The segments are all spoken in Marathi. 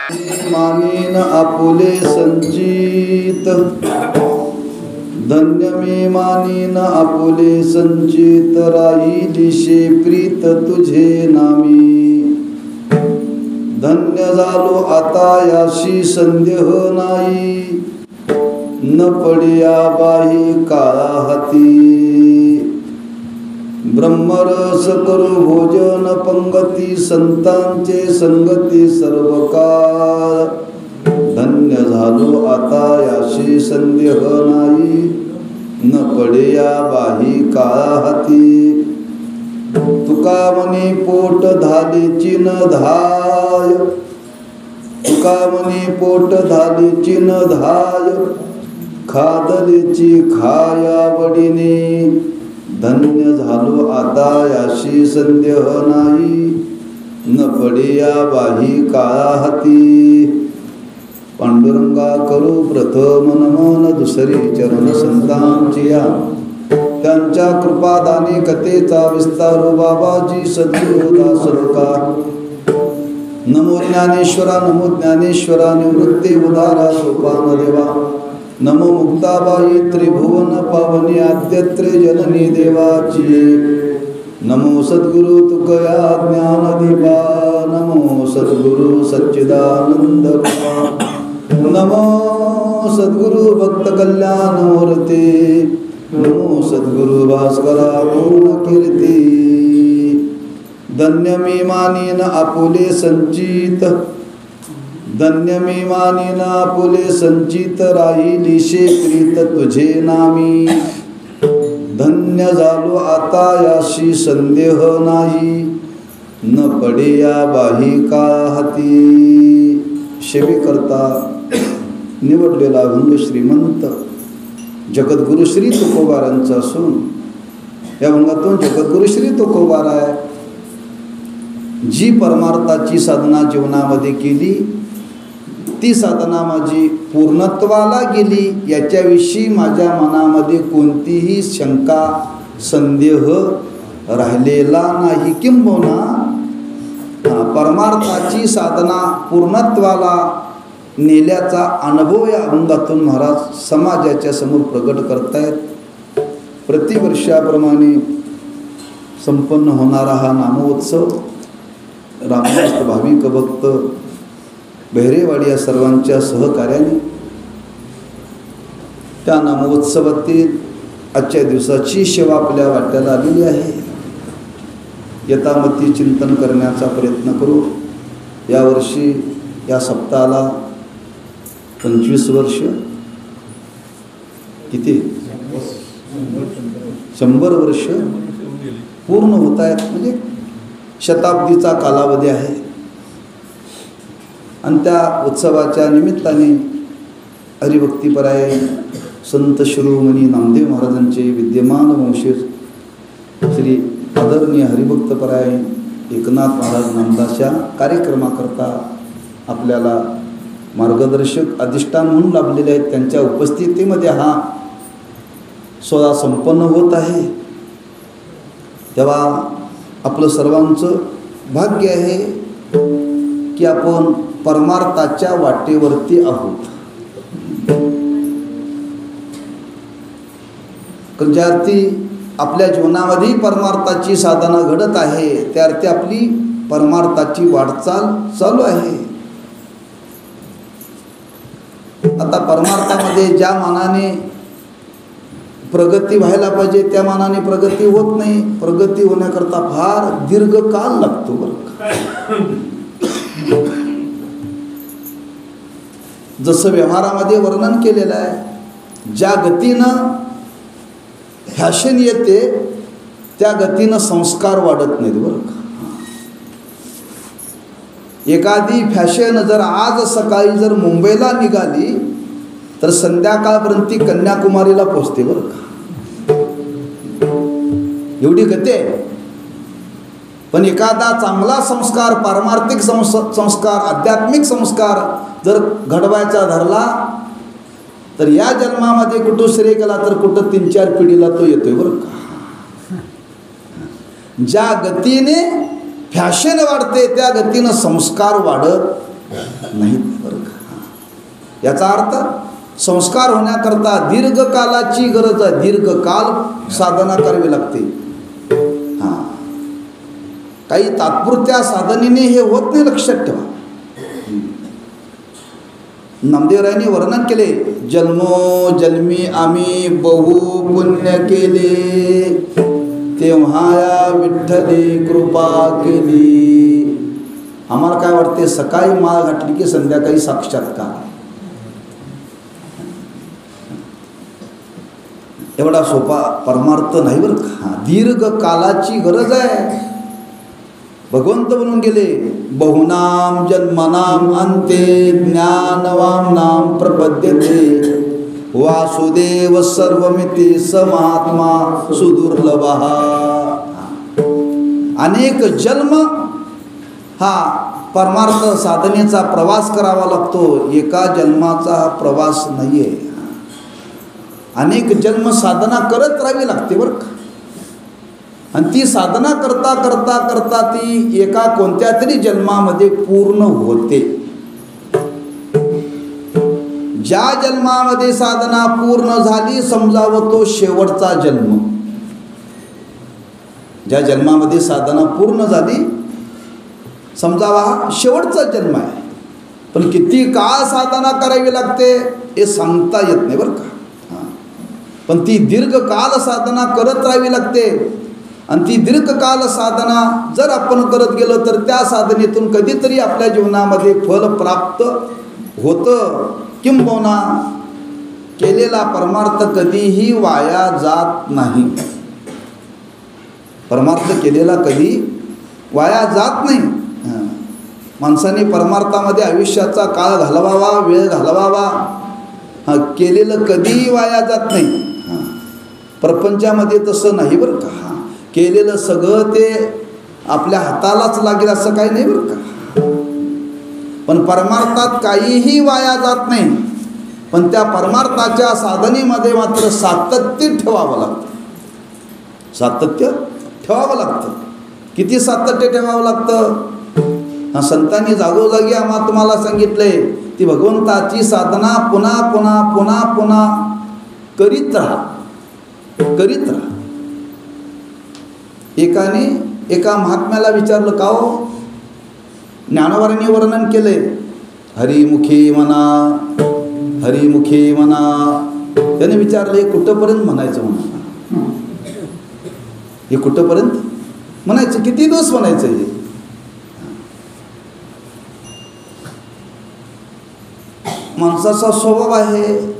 मानीन आपुले संचित, धन्य मी मानीन आपुले संचित, राहिलीशे प्रीत तुझे नामी. धन्य झालो आता याशी संदेह नाही, न पडिया बाही काळा हाती. ब्रह्मरस करू भोजन पंगती, संतांचे संगती सर्व काळ. धन्य झालो आता याशी संदेह नाही, न पडिया बाही काळा हाती. तुका मनी पोट धालीची न धाय, तुका मनी पोट धालीची न धाय, खादलीची खाया वडिने. धन्य झालो आता याशी संदेह नाही, न पडिया बाही काळा हाती. पांडुरंगा करू प्रथम नमन, दुसरी चरण संतांची या. त्यांच्या कृपादानी कथेचा विस्तारो, बाबाजी सद्गुरु दासलोका. नमो ज्ञानेश्वरा, नमो ज्ञानेश्वरा, निवृत्ती उदारा सोपान देवा. नमो मुक्ताबाई त्रिभुवन पावनी, आद्यत्रे जननी देवाची. नमो सद्गुरु तुकया ज्ञानदीपा, नमो सद्गुरु सच्चिदानंद रूपा. नमो सद्गुरु भक्त कल्याण मूर्ती, नमो सद्गुरु भास्करा पूर्ण कीर्ती. धन्य मी मानीन आपुले संचित, धन्य मी मानीन आपुले संचित, राहिलीशे प्रीत तुझे नामी. धन्य झालो आता याशी संदेह नाही, न पडिया बाही काळा हाती. सेवे करता निवडलेला अभंग श्रीमंत जगद्गुरु श्री तुकोबारांचा असून या अभंगातून जगद्गुरु श्री तुकोबाराय जी परमार्थाची साधना जीवनामध्ये केली, ती साधना माझी पूर्णत्वाला गेली याच्याविषयी माझ्या मनामध्ये कोणतीही शंका संदेह राहिलेला नाही. किंबहुना परमार्थाची साधना पूर्णत्वाला नेल्याचा अनुभव या अभंगातून महाराज समाजाच्या समोर प्रगट करतायत. प्रतिवर्षाप्रमाणे संपन्न होणारा हा नामोत्सव रामदास भाविक भक्त बहिरेवाडी या सर्वांच्या सहकार्याने त्या नामोत्सवातील आजच्या दिवसाची सेवा आपल्या वाट्याला आलेली आहे. यथामती चिंतन करण्याचा प्रयत्न करू. यावर्षी या सप्ताहाला 25 वर्ष, किती 100 वर्ष पूर्ण होत आहेत. म्हणजे शताब्दीचा कालावधी आहे. आणि त्या उत्सवाच्या निमित्ताने हरिभक्तीपराय संत शिरोमणी नामदेव महाराजांचे विद्यमान वंशज श्री आदरणीय हरिभक्तपराय एकनाथ महाराज नामदासच्या कार्यक्रमाकरता आपल्याला मार्गदर्शक अधिष्ठान म्हणून लाभलेले आहेत. त्यांच्या उपस्थितीमध्ये हा सोहळा संपन्न होत आहे. तेव्हा आपलं सर्वांचं भाग्य आहे की आपण परमार्थाच्या वाटेवरती आहोत. ज्या अर्थी आपल्या जीवनामध्ये परमार्थाची साधना घडत आहे, त्या अर्थी आपली परमार्थाची वाटचाल चालू आहे. आता परमार्थामध्ये ज्या मानाने प्रगती व्हायला पाहिजे त्या मानाने प्रगती होत नाही. प्रगती होण्याकरता फार दीर्घ काल लागतो बरं. जसं व्यवहारामध्ये वर्णन केलेलं आहे, ज्या गतीनं फॅशन येते त्या गतीनं संस्कार वाढत नाहीत बरं का. एखादी फॅशन जर आज सकाळी जर मुंबईला निघाली तर संध्याकाळपर्यंत ती कन्याकुमारीला पोहोचते बरं का. एवढी गती आहे. पण एखादा चांगला संस्कार, पारमार्थिक संस्कार, आध्यात्मिक संस्कार जर घडवायचा धरला तर या जन्मामध्ये कुठं श्रेय केला तर कुठं 3-4 पिढीला तो येतोय बरं का. ज्या गतीने फॅशन वाढते त्या गतीनं संस्कार वाढत नाहीत बरं का. याचा अर्थ संस्कार होण्याकरता दीर्घकालाची गरज आहे. दीर्घकाल साधना करावी लागते. हां, काही तात्पुरत्या साधनेने हे होत नाही, लक्षात ठेवा. नामदेवरायांनी वर्णन केले, जन्मोजन्मी आम्ही बहु पुण्य केले, तेव्हा या विठ्ठले कृपा केली. आम्हाला काय वाटते, सकाळी माळ घातली की संध्याकाळी साक्षात्कार, एवढा सोपा परमार्थ नाही बरं का. दीर्घ कालाची गरज आहे. भगवंत म्हणून गेले, बहुनाम जन्मनाम अंते ज्ञानवाम नाम प्रपद्यते, वासुदेव सर्वमिती स महात्मा सुदुर्लभः. अनेक जन्म हा परमार्थ साधनेचा प्रवास करावा लागतो. एका जन्माचा हा प्रवास नाही आहे. अनेक जन्म साधना करत राहावी लागते बरं का. आणि ती साधना करता करता करता ती एका कोणत्या तरी जन्मामध्ये पूर्ण होते. ज्या जन्मामध्ये साधना पूर्ण झाली समजावं तो शेवटचा जन्म. ज्या जन्मामध्ये साधना पूर्ण झाली समजावा हा शेवटचा जन्म आहे. पण किती काळ साधना करावी लागते हे सांगता येत नाही बरं का. पण ती दीर्घकाल साधना करत राहावी लागते. आणि ती दीर्घकाल साधना जर आपण करत गेलो तर त्या साधनेतून कधीतरी आपल्या जीवनामध्ये फल प्राप्त होतं. किंबहुना केलेला परमार्थ कधीही वाया जात नाही. परमार्थ केलेला कधी वाया जात नाही. माणसाने परमार्थामध्ये आयुष्याचा काळ घालवावा, वेळ घालवावा. केलेलं कधीही वाया जात नाही. प्रपंचामध्ये तसं नाही बरं का. केलेलं सगळं ते आपल्या हातालाच लागेल असं काही नाही बरं का. पण परमार्थात काहीही वाया जात नाही. पण त्या परमार्थाच्या साधनेमध्ये मात्र सातत्य ठेवावं लागतं. सातत्य ठेवावं लागतं. किती सातत्य ठेवावं लागतं. संतांनी जागोजागी आम्हाला तुम्हाला सांगितलंय, ती भगवंताची साधना पुन्हा पुन्हा पुन्हा पुन्हा करीत राहा, करीत राहा. एकाने एका महात्म्याला विचारलं, का हो ज्ञानोबांनी वर्णन केले, हरिमुखे म्हणा, हरिमुखे म्हणा. त्याने विचारलं, हे कुठंपर्यंत म्हणायचं म्हणा, हे कुठंपर्यंत म्हणायचं, किती दिवस म्हणायचं हे. माणसाचा स्वभाव आहे,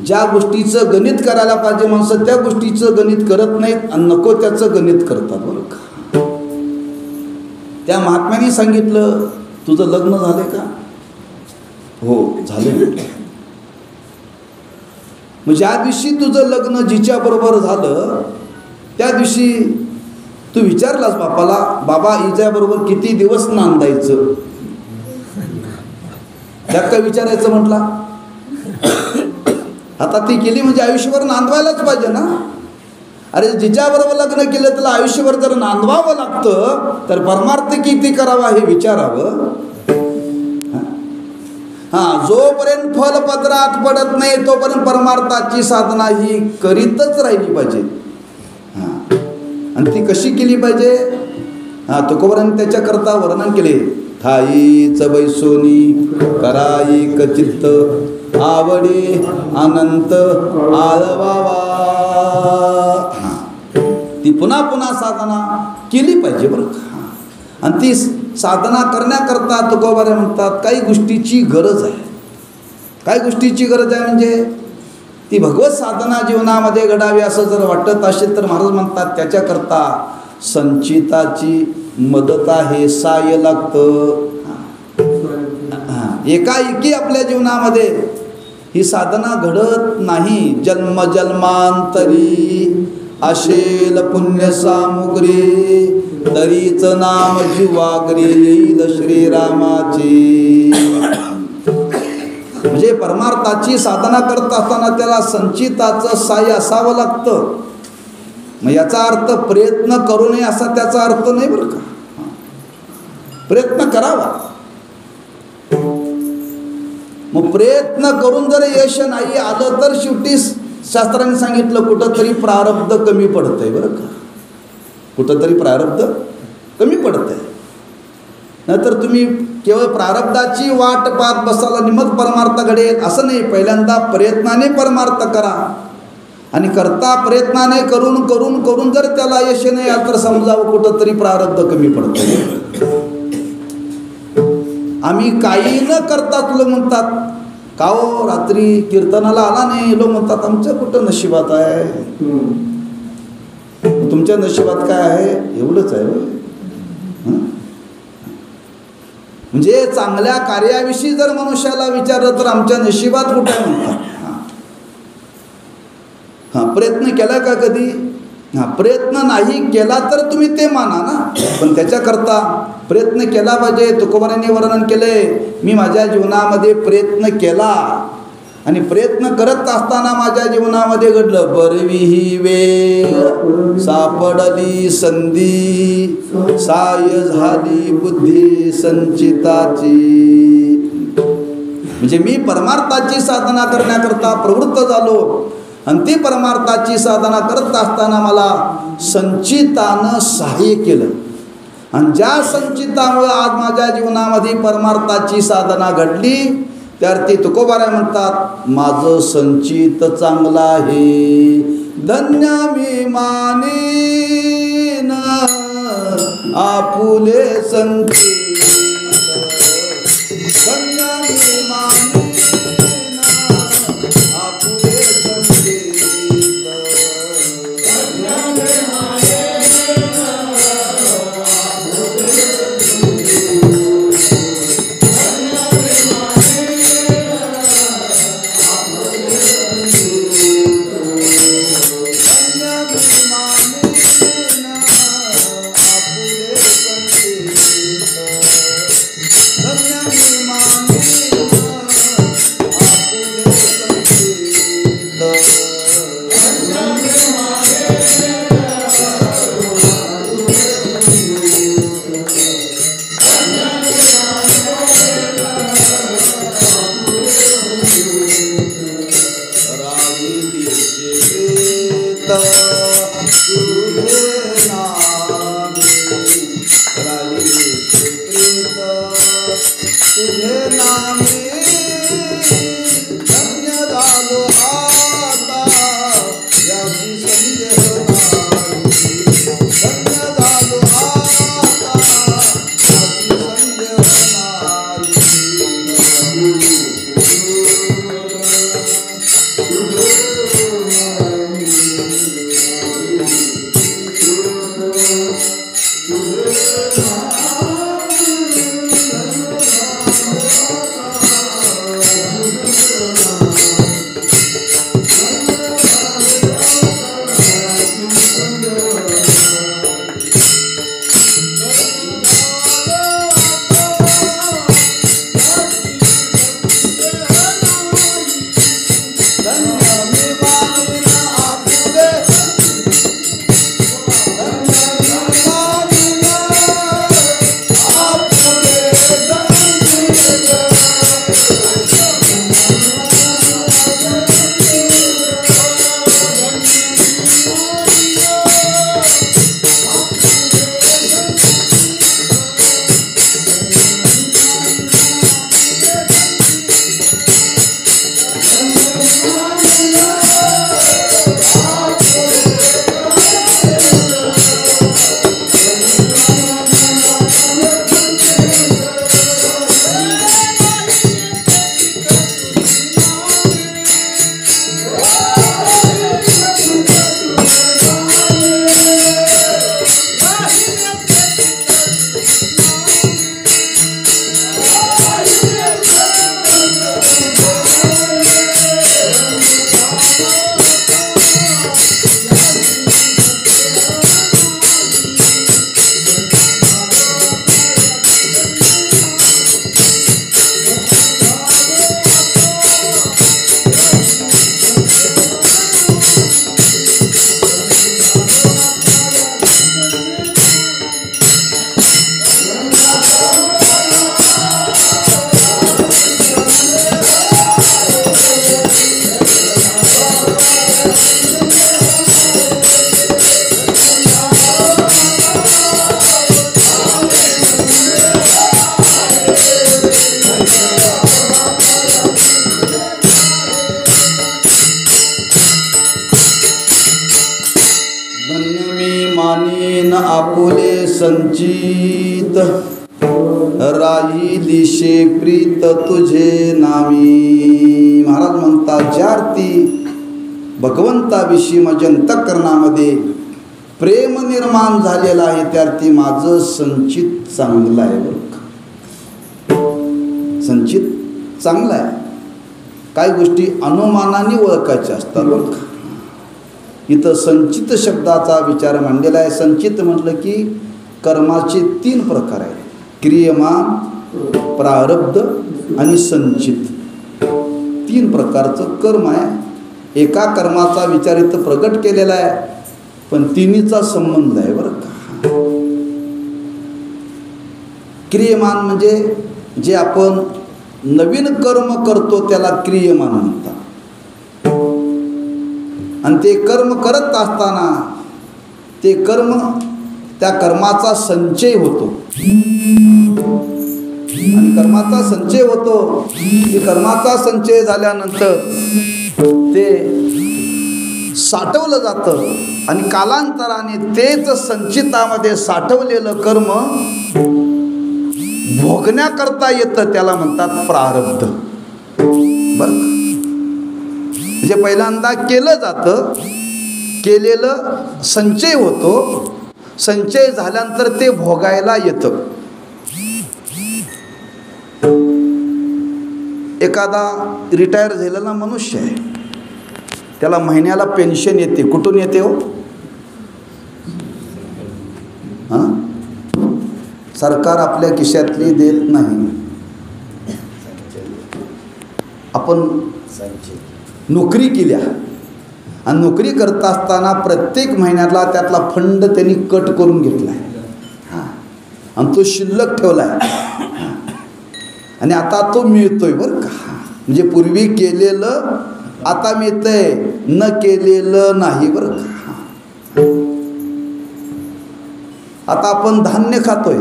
ज्या गोष्टीचं गणित करायला पाहिजे माणसं त्या गोष्टीचं गणित करत नाहीत आणि नको त्याचं गणित करतात बरं का. त्या महात्म्याने सांगितलं, तुझं लग्न झालंय का? हो झालं. मग ज्या दिवशी तुझं लग्न जिच्या बरोबर झालं त्या दिवशी तू विचारलास बापाला, बाबा हिच्याबरोबर किती दिवस नांदायचं? त्यात काय विचारायचं म्हटला. आता ती केली म्हणजे आयुष्यभर नांदवायलाच पाहिजे ना. अरे जिच्याबरोबर लग्न केलं त्याला आयुष्यभर जर नांदवावं लागतं तर परमार्थ किती करावा हे विचारावं. जोपर्यंत फलपत्रात पडत नाही तोपर्यंत परमार्थाची साधना ही करीतच राहिली पाहिजे. आणि ती कशी केली पाहिजे, तुकोबांनी त्याच्याकरता वर्णन केले. ठाईच बैसोनी कराई कचित्त, आवडे अनंत आळवावा. ती पुन्हा पुन्हा साधना केली पाहिजे बरं का. आणि ती साधना करण्याकरता तुकोबारे म्हणतात काही गोष्टीची गरज आहे. काही गोष्टीची गरज आहे म्हणजे ती भगवत साधना जीवनामध्ये घडावी असं जर वाटत असेल तर महाराज म्हणतात त्याच्याकरता संचिताची मदत आहे, साय लागतं. एकाएकी आपल्या जीवनामध्ये ही साधना घडत नाही. जन्मजन्मांतरी अशेल पुण्य सामुग्री, तरीच नाम जीवाग्री येईल श्रीरामाचे. म्हणजे परमार्थाची साधना करत असताना त्याला संचिताचं साय असावं लागतं. मग याचा अर्थ प्रयत्न करू नये असा त्याचा अर्थ नाही बरं का. प्रयत्न करावा, मग प्रयत्न करून जर यश नाही आलं तर शेवटी शास्त्रांनी सांगितलं कुठंतरी प्रारब्ध कमी पडतंय बरं का, कुठंतरी प्रारब्ध कमी पडतंय. नाहीतर तुम्ही केवळ प्रारब्धाची वाट पाहत बसाल आणि मग परमार्थाकडे येत असं नाही. पहिल्यांदा प्रयत्नाने परमार्थ करा आणि करता प्रयत्नाने करून करून करून जर त्याला यश नाही आलं तर समजावं कुठंतरी प्रारब्ध कमी पडतं. आम्ही काही न करतात लोक म्हणतात का हो रात्री कीर्तनाला आला नाही, लोक म्हणतात आमच्या कुठं नशिबात आहे. तुमच्या नशिबात काय आहे एवढंच आहे. म्हणजे चांगल्या कार्याविषयी जर मनुष्याला विचारलं तर आमच्या नशिबात कुठं आहे म्हणतात. प्रयत्न केला का कधी? प्रयत्न नाही केला तर तुम्ही ते माना ना, पण त्याच्याकरता प्रयत्न केला पाहिजे. तुकोबारांनी वर्णन केले, मी माझ्या जीवनामध्ये प्रयत्न केला आणि प्रयत्न करत असताना माझ्या जीवनामध्ये घडलं बरवीही वेळ सापडली संधी, साय झाली बुद्धी संचिताची. म्हणजे मी परमार्थाची साधना करण्याकरता प्रवृत्त झालो आणि ती परमार्थाची साधना करत असताना मला संचितानं सहाय्य केलं आणि ज्या संचितामुळे आज माझ्या जीवनामध्ये परमार्थाची साधना घडली त्यार्थी तुकोबाराय म्हणतात माझं संचित चांगलं आहे. धन्य मी मानेन आपुले संचित, धन्य मी मानेन आपुले संचित, दीन आपुले संचित, राही दिशे प्रीत तुझे नामी. महाराज म्हणतात ज्यार्थी भगवंताविषयी माझ्या अंतःकरणामध्ये प्रेम निर्माण झालेलं आहे त्यार्थी माझं संचित चांगलं आहे बरं का. संचित चांगलं आहे. काही गोष्टी अनुमानाने ओळखायच्या असतात बरं का. इथं संचित शब्दाचा विचार मांडलेला आहे. संचित म्हटलं की कर्माचे 3 प्रकार आहेत. क्रियमान, प्रारब्ध आणि संचित. 3 प्रकारचं कर्म आहे. एका कर्माचा विचार इथं प्रगट केलेला आहे, पण तिन्हीचा संबंध आहे बरं का. क्रियमान म्हणजे जे आपण नवीन कर्म करतो त्याला क्रियमान म्हणतात. आणि ते कर्म करत असताना ते कर्म त्या कर्माचा संचय होतो. आणि कर्माचा संचय होतो. की कर्माचा संचय झाल्यानंतर ते साठवलं जातं आणि कालांतराने तेच संचितामध्ये साठवलेलं कर्म भोगण्याकरता येतं. त्याला म्हणतात प्रारब्ध बरं. म्हणजे पहिल्यांदा केलं जातं, केलेलं संचय होतो. संचय झाल्यानंतर ते भोगायला येतं. एखादा रिटायर झालेला मनुष्य आहे, त्याला महिन्याला पेन्शन येते. कुठून येते हो? हां, सरकार आपल्या खिशातली देत नाही. आपण नोकरी केल्या आणि नोकरी करत असताना प्रत्येक महिन्याला त्यातला फंड त्यांनी कट करून घेतला आहे. हां, आणि तो शिल्लक ठेवला आहे आणि आता तो मिळतोय बरं का. म्हणजे पूर्वी केलेलं आता मिळतंय, न केलेलं नाही बरं का. आता आपण धान्य खातोय,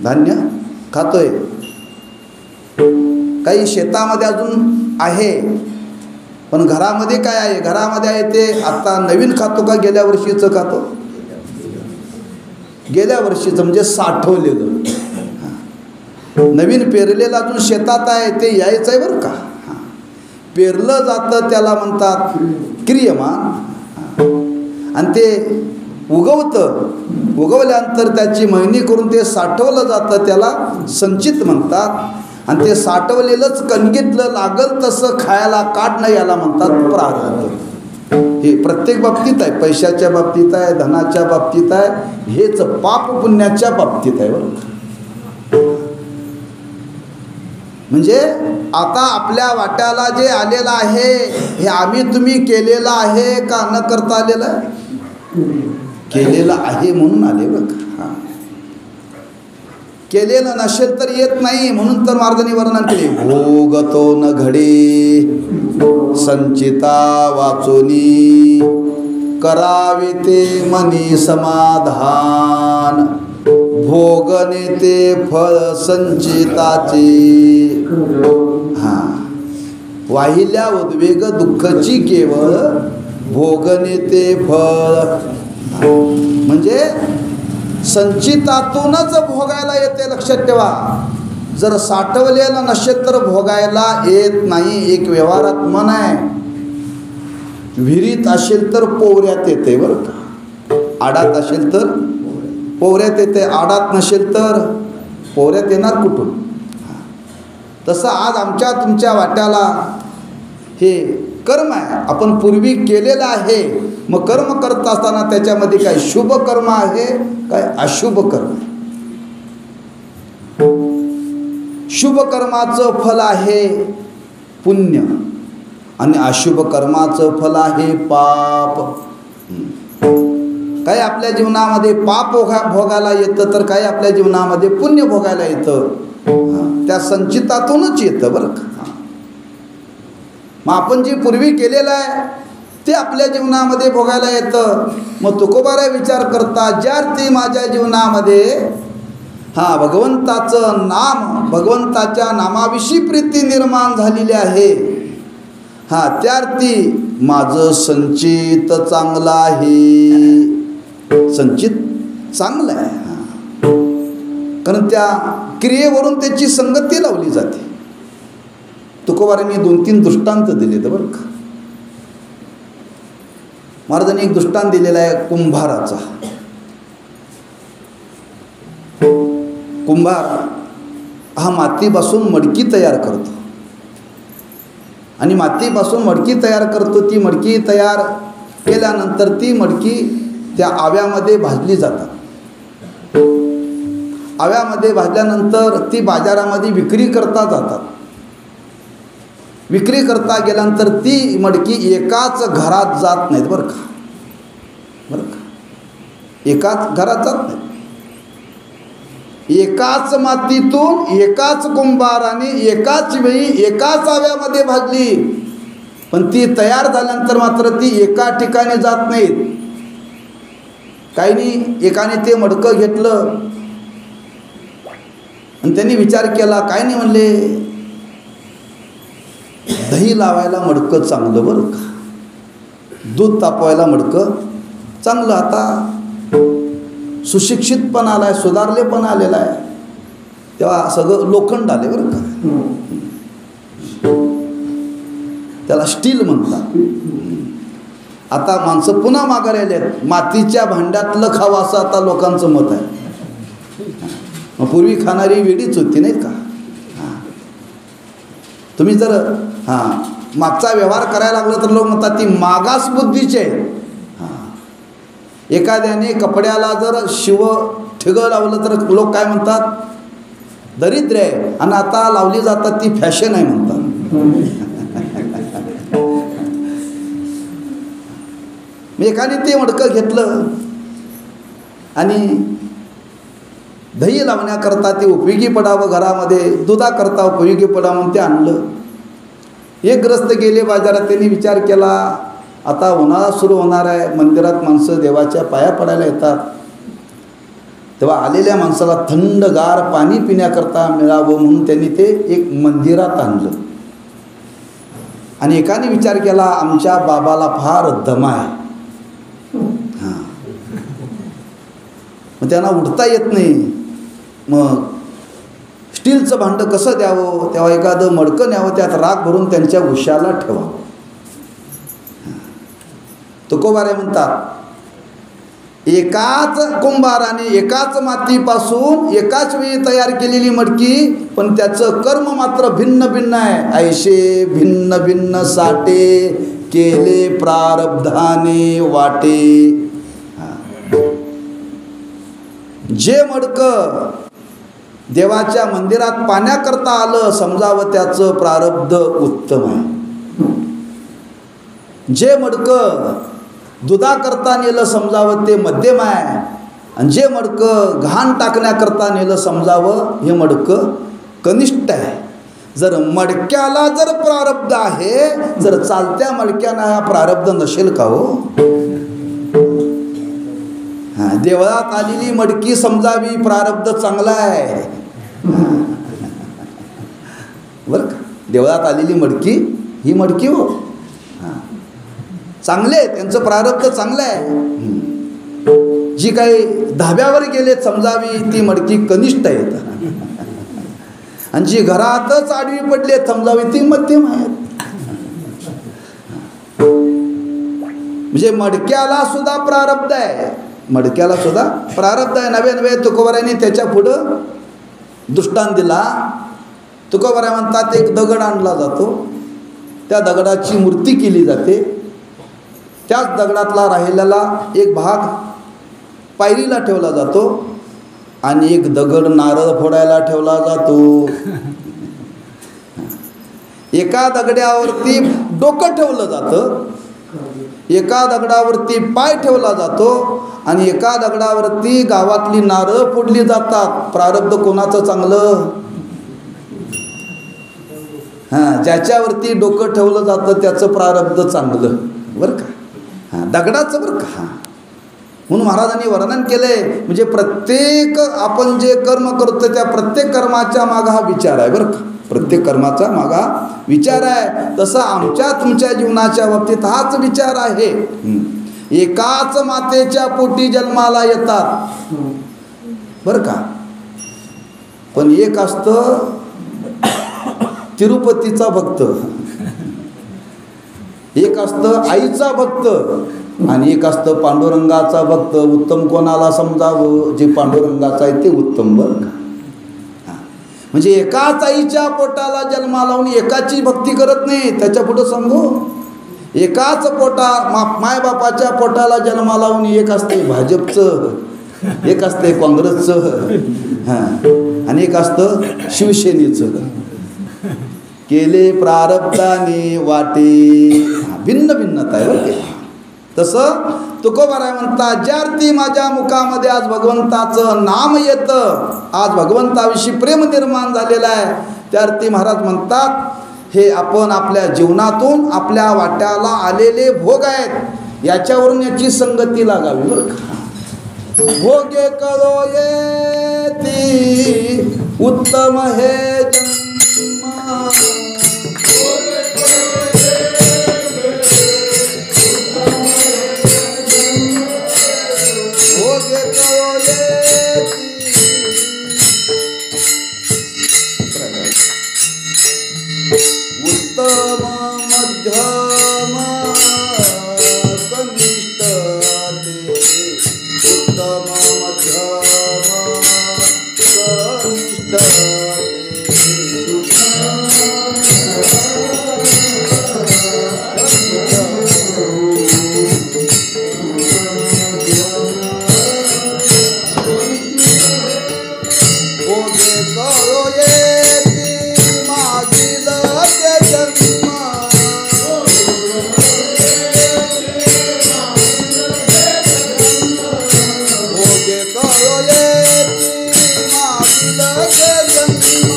धान्य खातोय. काही शेतामध्ये अजून आहे, पण घरामध्ये काय आहे? घरामध्ये आहे ते आता नवीन खातो का गेल्या वर्षीचं खातो? गेल्या वर्षीचं म्हणजे साठवलेलं. नवीन पेरलेलं अजून शेतात आहे ते यायचं आहे बरं का. पेरलं जातं त्याला म्हणतात क्रियमान. आणि ते उगवतं, उगवल्यानंतर त्याची मळणी करून ते साठवलं जातं त्याला संचित म्हणतात. आणि ते साठवलेलंच कणगीतलं लागल तसं खायला काढणं याला म्हणतात प्रारब्ध. हे प्रत्येक बाबतीत आहे. पैशाच्या बाबतीत आहे, धनाच्या बाबतीत आहे, हेच पाप पुण्याच्या बाबतीत आहे बरं. म्हणजे आता आपल्या वाट्याला जे आलेलं आहे हे आम्ही तुम्ही केलेलं आहे का न करता आलेलं आहे? केलेलं आहे म्हणून आले बघ. केलेलं नसेल तर येत नाही. म्हणून तर महाराजांनी वर्णन केले, भोगतो न घडे संचिता वाचोनी, करावे ते मनी समाधान, भोगने ते फळ संचिताचे. हां, वाहिल्या उद्वेग दुःखची केवळ, भोगने ते फळ. म्हणजे संचितातूनच भोगायला येते. लक्षात ठेवा. जर साठवलेलं नसेल तर भोगायला येत नाही. एक व्यवहारात मन आहे, विहिरीत असेल तर पोवऱ्यात येते बरं का. आडात असेल तर पोवऱ्यात येते, आडात नसेल तर पोवऱ्यात येणार कुठून? तसं आज आमच्या तुमच्या वाट्याला हे कर्म आहे, आपण पूर्वी केलेलं आहे. मग कर्म करत असताना त्याच्यामध्ये काय शुभ कर्म आहे, काय अशुभ कर्म. शुभ कर्माचं फल आहे पुण्य आणि अशुभ कर्माचं फल आहे पाप. काही आपल्या जीवनामध्ये पाप भोगायला येतं, तर काही आपल्या जीवनामध्ये पुण्य भोगायला येतं. त्या संचितातूनच येतं बरं का. मग आपण जे पूर्वी केलेलं आहे ते आपल्या जीवनामध्ये भोगायला येतं. मग तुकोबारा विचार करता, ज्यार्थी माझ्या जीवनामध्ये भगवंताचं नाम, भगवंताच्या नामाविषयी प्रीती निर्माण झालेली आहे, त्यार्थी माझं संचित चांगलं आहे. संचित चांगलं आहे. कारण त्या क्रियेवरून त्याची संगती लावली जाते. तुकोबारांनी 2-3 दृष्टांत दिले तर बरं का. महाराजांनी एक दृष्टांत दिलेला आहे कुंभाराचा. कुंभार हा मातीपासून मडकी तयार करतो आणि मातीपासून मडकी तयार करतो. ती मडकी तयार केल्यानंतर ती मडकी त्या आव्यामध्ये भाजली जातात. आव्यामध्ये भाजल्यानंतर ती बाजारामध्ये विक्री करता जातात. विक्री करता गेल्यानंतर ती मडकी एकाच घरात जात नाहीत बरं का. बरं का, एकाच घरात जात नाही. एकाच मातीतून एकाच कुंभाराने एकाच वेळी एकाच आव्यामध्ये भाजली, पण ती तयार झाल्यानंतर मात्र ती एका ठिकाणी जात नाहीत. काही नाही, एकाने ते मडकं घेतलं आणि त्यांनी विचार केला, काय नाही म्हणले, दही लावायला मडकं चांगलं बरं का, दूध तापवायला मडकं चांगलं. आता सुशिक्षित पण आलाय, सुधारले पण आलेला आहे, तेव्हा सगळं लोखंड आले बरं का, त्याला स्टील म्हणतात. आता माणसं पुन्हा माघारी आले आहेत, मातीच्या भांड्यातलं खावं असं आता लोकांचं मत आहे. मग पूर्वी खाणारी वेडीच होती नाही का. तुम्ही जर मागचा व्यवहार करायला लागला तर लोक म्हणतात ती मागास बुद्धीचे आहे. एखाद्याने कपड्याला जर शिव ठिगं लावलं तर लोक काय म्हणतात, दरिद्र आहे, आणि आता लावली जातात ती फॅशन आहे म्हणतात. एकाने ते मडकं घेतलं आणि दही लावण्याकरता ते उपयोगी पडावं, घरामध्ये दुधाकरता उपयोगी पडावं म्हणून ते आणलं. एक ग्रस्त गेले बाजारात, त्यांनी विचार केला, आता उन्हाळा सुरू होणार आहे, मंदिरात माणसं देवाच्या पाया पडायला येतात, तेव्हा आलेल्या माणसाला थंडगार पाणी पिण्याकरता मिळावं म्हणून त्यांनी ते एक मंदिरात आणलं. आणि एकाने विचार केला, आमच्या बाबाला फार दमा आहे, मग त्यांना उठता येत नाही, मग स्टीलचं भांडं कसं द्यावं, तेव्हा एखादं मडकं न्यावं, त्यात राख भरून त्यांच्या उशाला ठेवावं. तुकोबारे म्हणतात, एकाच कुंभाराने एकाच मातीपासून एकाच वेळी तयार केलेली मडकी, पण त्याचं कर्म मात्र भिन्न भिन्न आहे. ऐशे भिन्न भिन्न साठे, केले प्रारब्धाने वाटे. जे मडकं देवाच्या मंदिरात पाण्याकरता आलं, समजावं त्याचं प्रारब्ध उत्तम आहे. जे मडकं दुधाकरता नेलं, समजावं ते मध्यम आहे. आणि जे मडकं घाण टाकण्याकरता नेलं, समजावं हे मडकं कनिष्ठ आहे. जर मडक्याला जर प्रारब्ध आहे, जर चालत्या मडक्यानं हा प्रारब्ध नसेल का हो. देवळात आलेली मडकी समजावी, प्रारब्ध चांगला आहे बरं का. देवळात आलेली मडकी ही मडकी हो चांगले, त्यांचं प्रारब्ध चांगलं आहे. जी काही धाब्यावर गेले, समजावी ती मडकी कनिष्ठ आहेत. आणि जी घरातच आडवी पडले, समजावी ती मध्यम आहेत. म्हणजे मडक्याला सुद्धा प्रारब्ध आहे, मडक्याला सुद्धा प्रारब्ध आहे. नवे नवे तुकोबारांनी त्याच्या पुढं दृष्टांत दिला. तुकोबारा म्हणतात, एक दगड आणला जातो, त्या दगडाची मूर्ती केली जाते, त्याच दगडातला राहिलेला एक भाग पायरीला ठेवला जातो आणि एक दगड नारळ फोडायला ठेवला जातो. एका दगडावरती डोकं ठेवलं जातं, एका दगडावरती पाय ठेवला जातो आणि एका दगडावरती गावातली नारळ फोडली जातात. प्रारब्ध कोणाचं चांगलं. ज्याच्यावरती डोकं ठेवलं जातं त्याचं प्रारब्ध चांगलं बरं का. दगडाचं बरं का. म्हणून महाराजांनी वर्णन केलंय, म्हणजे प्रत्येक आपण जे कर्म करतो त्या प्रत्येक कर्माच्या मागं हा विचार आहे बरं का. प्रत्येक कर्माचा मागा विचार आहे. तसं आमच्या तुमच्या जीवनाच्या बाबतीत हाच विचार आहे. एकाच मातेच्या पोटी जन्माला येतात बरं का. पण एक असतं तिरुपतीचा भक्त, एक असतं आईचा भक्त आणि एक असतं पांडुरंगाचा भक्त. उत्तम कोणाला समजावं? जे पांडुरंगाचा आहे ते उत्तम बरं का. म्हणजे एकाच आईच्या पोटाला जन्मा लावून एकाची भक्ती करत नाही. त्याच्या पुढं सांगू, एकाच मायबापाच्या पोटाला जन्मा लावून एक असते भाजपचं, एक असते काँग्रेसचं, आणि एक असतं शिवसेनेचं. केले प्रारब्धाने वाटे, भिन्न भिन्नता आहे बरं का. तसं तुकोबाराय म्हणतात, ज्यार्थी माझ्या मुखामध्ये आज भगवंताचं नाम येतं, आज भगवंताविषयी प्रेम निर्माण झालेलं आहे, त्यार्थी महाराज म्हणतात हे आपण आपल्या जीवनातून आपल्या वाट्याला आलेले भोग आहेत याच्यावरून याची संगती लागावी बरं का. भोगे करो येती उत्तम हे जन्म, भोगे करो येती उत्तम मध्यम कनिष्ठ ते, उत्तम मध्यम कनिष्ठ भोगे करो येती मागील ते जन्म, भोगे करो येती मागील ते जन्म,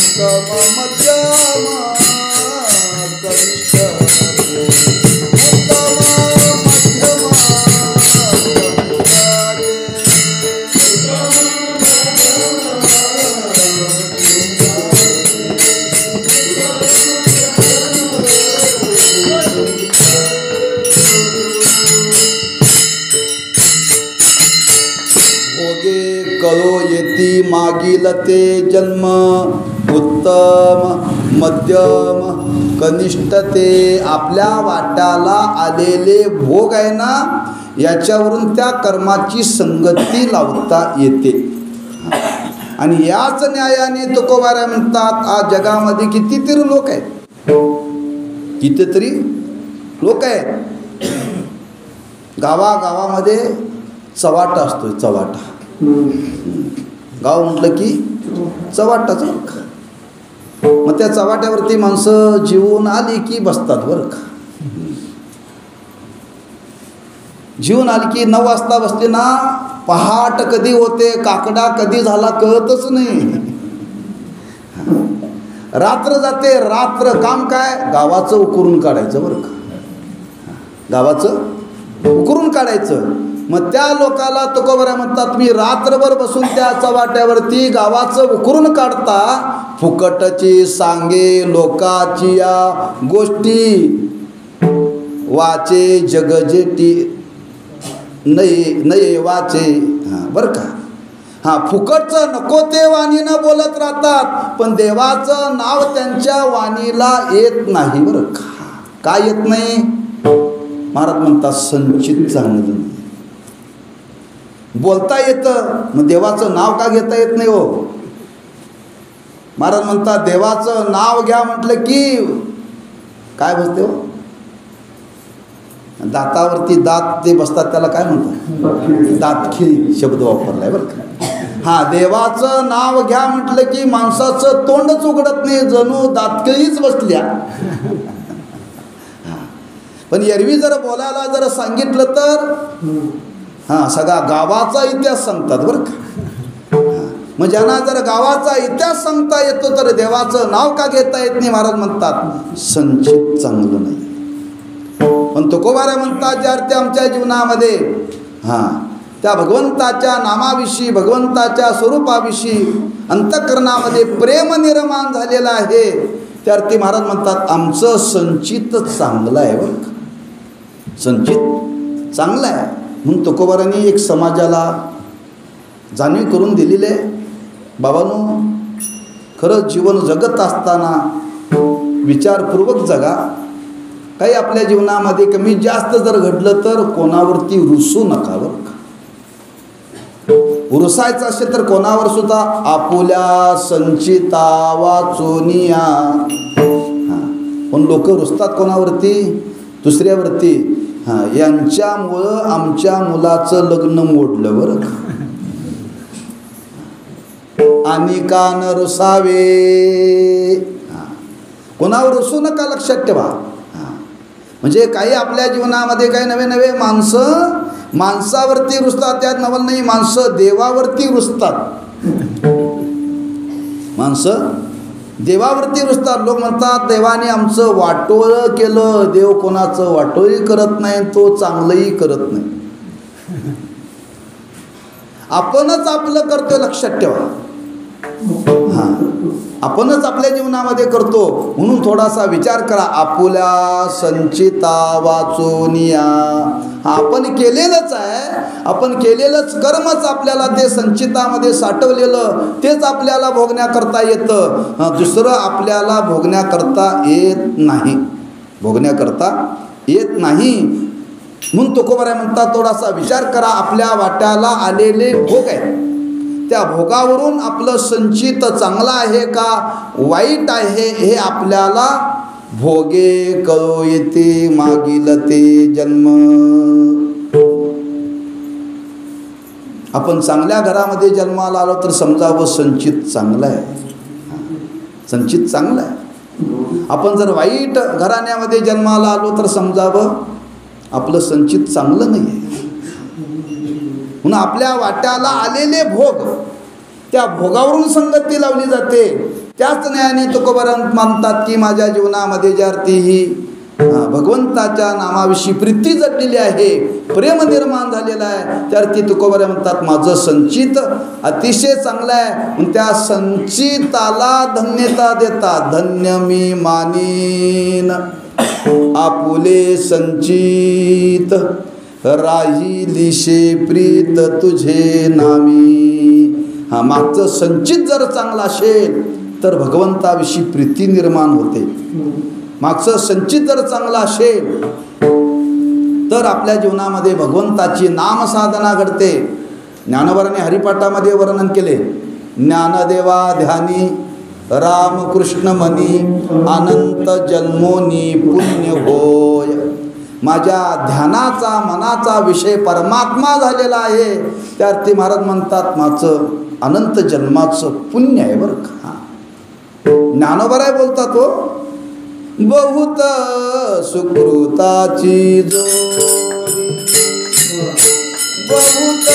उत्तम मध्यम कनिष्ठ ते, उत्तम मध्यम भोगे करो येती मागील ते जन्म, उत्तम मध्यम कनिष्ठ ते. आपल्या वाट्याला आलेले भोग आहे ना, याच्यावरून त्या कर्माची संगती लावता येते. आणि याच न्यायाने तुकोबाराय म्हणतात, आज जगामध्ये कितीतरी लोक आहेत, कितीतरी लोक आहेत. गावागावामध्ये चवाटा असतो, चवाटा. गाव म्हटलं की चवाटाच. मग त्या चवाट्यावरती माणसं जीवन आली की बसतात बरं का. जीवन आली की 9 वाजता बसले ना, पहाट कधी होते, काकडा कधी झाला कळतच नाही. रात्र जाते, रात्र काम काय, गावाचं उकरून काढायचं बरं का. गावाचं उकरून काढायचं. मग त्या लोकाला तुकोबाराय म्हणतात, तुम्ही रात्रभर बसून त्या चवाट्यावरती गावाचं उकरून काढता, फुकटची सांगे लोकाची या गोष्टी, वाचे जगजेटी नये वाचे. बरं का. फुकटचं नको ते वाणीनं बोलत राहतात, पण देवाचं नाव त्यांच्या वाणीला येत नाही बरं का. काय येत नाही? महाराज म्हणतात संचित चांगलं नाही. बोलता येतं, मग देवाचं नाव का घेता येत नाही हो? महाराज म्हणतात देवाचं नाव घ्या म्हटलं की काय बसते हो? दातावरती दात ते बसतात त्याला काय म्हणतात? दातखिळी शब्द वापरलाय बरं का. देवाचं नाव घ्या म्हटलं की माणसाचं तोंडच उघडत नाही, जणू दातखिळीच बसल्या. पण एरवी जर बोलायला जर सांगितलं तर सगळा गावाचा इतिहास सांगतात बरं का. मग ज्यांना जर गावाचा इतिहास सांगता येतो तर देवाचं नाव का घेता येत नाही? महाराज म्हणतात संचित चांगलं नाही. पण तुकोबाराय म्हणतात ज्यार्थी आमच्या जीवनामध्ये त्या भगवंताच्या नामाविषयी, भगवंताच्या स्वरूपाविषयी अंतःकरणामध्ये प्रेम निर्माण झालेलं आहे, त्यावरती महाराज म्हणतात आमचं संचित चांगलं आहे बरं का, संचित चांगलं आहे. म्हणून तुकोबारांनी एक समाजाला जाणीव करून दिलेली आहे, बाबांनो खरंच जीवन जगत असताना विचारपूर्वक जगा. काही आपल्या जीवनामध्ये कमी जास्त जर घडलं तर कोणावरती रुसू नका बरं का. रुसायचं असेल तर कोणावर सुद्धा आपुल्या संचिता वाचोनिया. पण लोक रुसतात कोणावरती, दुसऱ्यावरती. यांच्यामुळं आमच्या मुलाचं लग्न मोडलं बरं का. आणि का न रुसावे, कोणावर रुसू नका, लक्षात ठेवा. म्हणजे काही आपल्या जीवनामध्ये काही नवे नवे माणसावरती रुसतात. त्यात नवल नाही, माणसं देवावरती रुसतात. माणसं देवावरती रुसतात. लोक म्हणतात देवाने आमचं वाटोळं केलं. देव कोणाचं वाटोळही करत नाही, तो चांगलंही करत नाही. आपणच आपलं करतोय, लक्षात ठेवा. आपणच आपल्या जीवनामध्ये करतो. म्हणून थोडासा विचार करा. आपुल्या संचिता वाचोनिया. आपण केलेलंच आहे, आपण केलेलंच कर्मच आपल्याला ते संचितामध्ये साठवलेलं तेच आपल्याला भोगण्याकरता येतं. दुसरं आपल्याला भोगण्याकरता येत नाही, भोगण्याकरता येत नाही. म्हणून तुकोबाराय म्हणतात थोडासा विचार करा. आपल्या वाट्याला आलेले भोग आहेत, त्या भोगावरून आपलं संचित चांगलं आहे का वाईट आहे हे आपल्याला भोगे कळो येते मागील ते जन्म. आपण चांगल्या घरामध्ये जन्माला आलो तर समजावं संचित चांगलं आहे, संचित चांगलं आहे. आपण जर वाईट घराण्यामध्ये जन्माला आलो तर समजावं आपलं संचित चांगलं नाही आहे. म्हणून आपल्या वाट्याला आलेले भोग, त्या भोगावरून संगती लावली जाते. त्याच न्यायाने तुकोबाराय मानतात की माझ्या जीवनामध्ये ज्यार्थी ही भगवंताच्या नामाविषयी प्रीती जडलेली आहे, प्रेम निर्माण झालेलं आहे, त्यार्थी तुकोबाराय म्हणतात माझं संचित अतिशय चांगलं आहे. त्या संचिताला धन्यता देतात. धन्य मी मानीन आपुले संचित, राहिलीशे प्रीत तुझे नामी. मागचं संचित जर चांगलं असेल तर भगवंताविषयी प्रीती निर्माण होते. मागचं संचित जर चांगलं असेल तर आपल्या जीवनामध्ये भगवंताची नामसाधना घडते. ज्ञानोबारांनी हरिपाठामध्ये वर्णन केले. ज्ञानदेवा ध्यानी रामकृष्ण मनी, अनंत जन्मोनी पुण्य होय. माझ्या ध्यानाचा मनाचा विषय परमात्मा झालेला आहे. त्यार्थी महाराज म्हणतात माझं अनंत जन्माचं पुण्य आहे बरं का. ज्ञानोबाराय बोलतात हो, बहुत सुकृताची जोडी, बहुत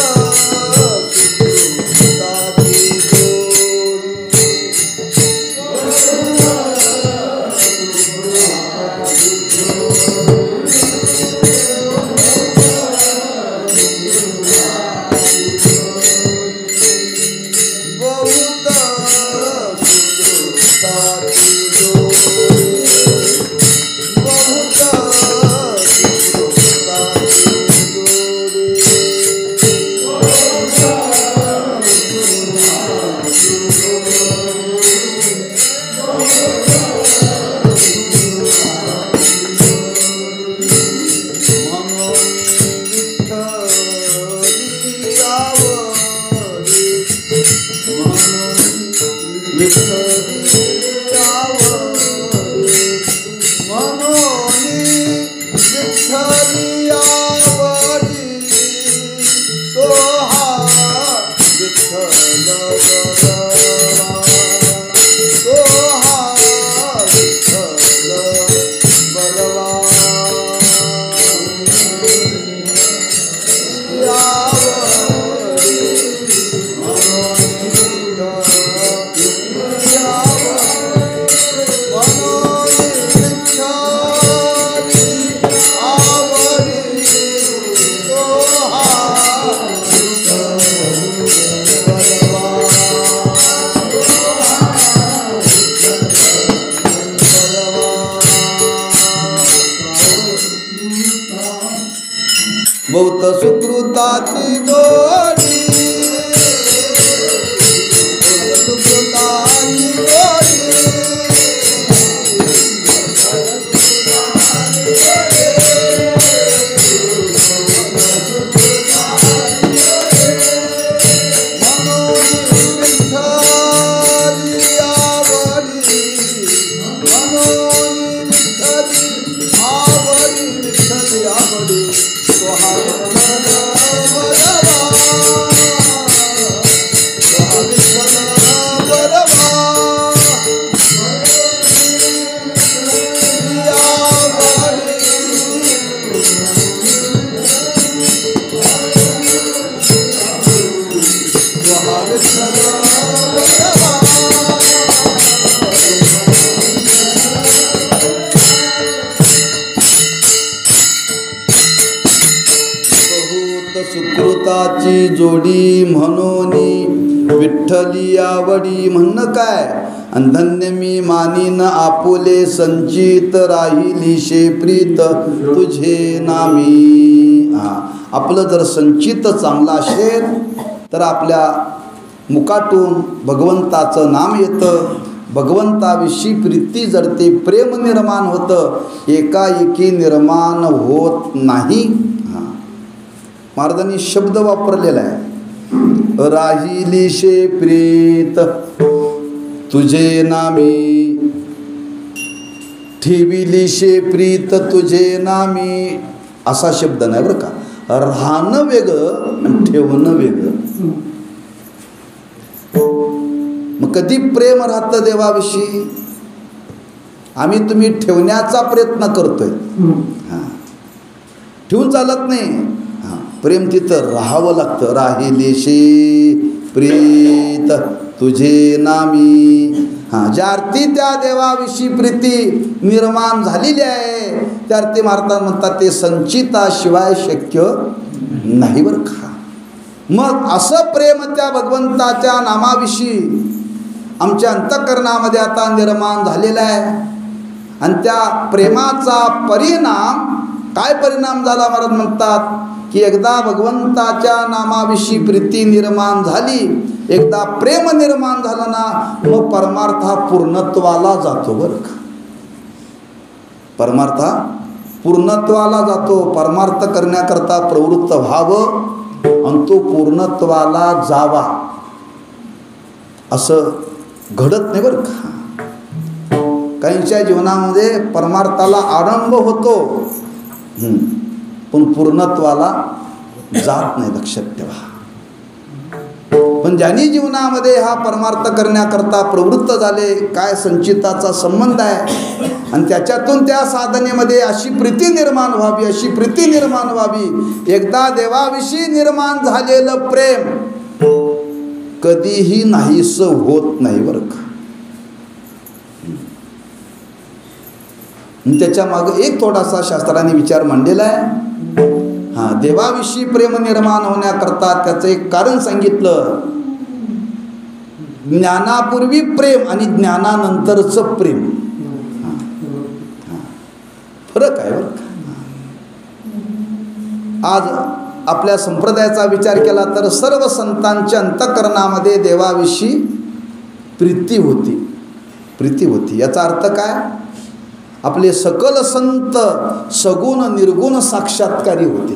बहुत सुकृताची जोडी, सुकृताची जोडी, सुकृताची जोडी म्हणून विठ्ठली आवडी. म्हणणं काय? आणि धन्य मी मानीन आपुले संचित राहिली शे प्रीत तुझे नामी. आपलं जर संचित चांगलं असेल तर आपल्या मुखातून भगवंताचं नाम येतं, भगवंताविषयी प्रीती जडते, प्रेम निर्माण होतं, एकाएकी निर्माण होत नाही. महाराजांनी शब्द वापरलेला आहे, राहिली शे प्रीत तुझे नामी, ठेविली शे प्रीत तुझे नामी. असा शब्द नाही बरं का. राहणं वेगळं आणि ठेवणं वेगळं. मग कधी प्रेम राहतं देवाविषयी? आम्ही तुम्ही ठेवण्याचा प्रयत्न करतोय. ठेवून चालत नाही. प्रेम तिथं राहावं लागतं. राहिली शे प्रीत तुझे नामी. ज्या अर्थी त्या देवाविषयी प्रीती निर्माण झालेली आहे त्या अर्थी महाराज म्हणतात ते संचिताशिवाय शक्य नाही बरं का. मग असं प्रेम त्या भगवंताच्या नामाविषयी आमच्या अंतःकरणामध्ये आता निर्माण झालेला आहे. आणि त्या प्रेमाचा परिणाम काय परिणाम झाला? महाराज म्हणतात की एकदा भगवंताच्या नामाविषयी प्रीती निर्माण झाली, एकदा प्रेम निर्माण झालं ना, मग परमार्थ हा पूर्णत्वाला जातो बरं का. परमार्थ पूर्णत्वाला जातो. परमार्थ करण्याकरता प्रवृत्त व्हावं आणि तो पूर्णत्वाला जावा असं घडत नाही बरं का. काहींच्या जीवनामध्ये परमार्थाला आरंभ होतो पण पूर्णत्वाला जात नाही, लक्षात ठेवा. पण ज्यांनी जीवनामध्ये हा परमार्थ करण्याकरता प्रवृत्त झाले, काय संचिताचा संबंध आहे आणि त्याच्यातून त्या साधनेमध्ये अशी प्रीती निर्माण व्हावी, अशी प्रीती निर्माण व्हावी. एकदा देवाविषयी निर्माण झालेलं प्रेम कधीही नाहीसं होत नाही बरं का. त्याच्या मागे एक थोडासा शास्त्राने विचार मांडलेला आहे. देवाविषयी प्रेम निर्माण होण्याकरता त्याचं एक कारण सांगितलं. ज्ञानापूर्वी प्रेम आणि ज्ञानानंतरचं प्रेम फरक आहे बरं का. आज आपल्या संप्रदायाचा विचार केला तर सर्व संतांच्या अंतःकरणामध्ये देवाविषयी प्रीती होती, प्रीती होती. याचा अर्थ काय? आपले सकल संत सगुण निर्गुण साक्षात्कारी होते.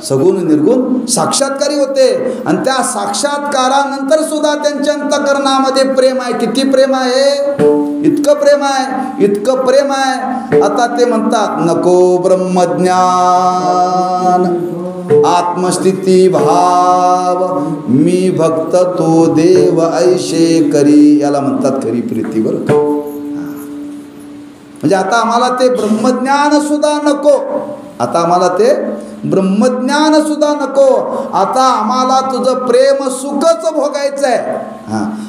सगुण निर्गुण साक्षात्कारी होते आणि त्या साक्षात्कारानंतर सुद्धा त्यांच्या अंतःकरणामध्ये प्रेम आहे. किती प्रेम आहे? इतकं प्रेम आहे, इतकं प्रेम आहे. आता ते म्हणतात नको ब्रह्मज्ञान आत्मस्थिती भाव मी भक्त तो देव ऐशे करी. याला म्हणतात खरी प्रीती बरं का. म्हणजे आता आम्हाला ते ब्रह्मज्ञान सुद्धा नको, आता आम्हाला ते ब्रह्मज्ञान सुद्धा नको, आता आम्हाला तुझं प्रेम सुखच भोगायचं आहे.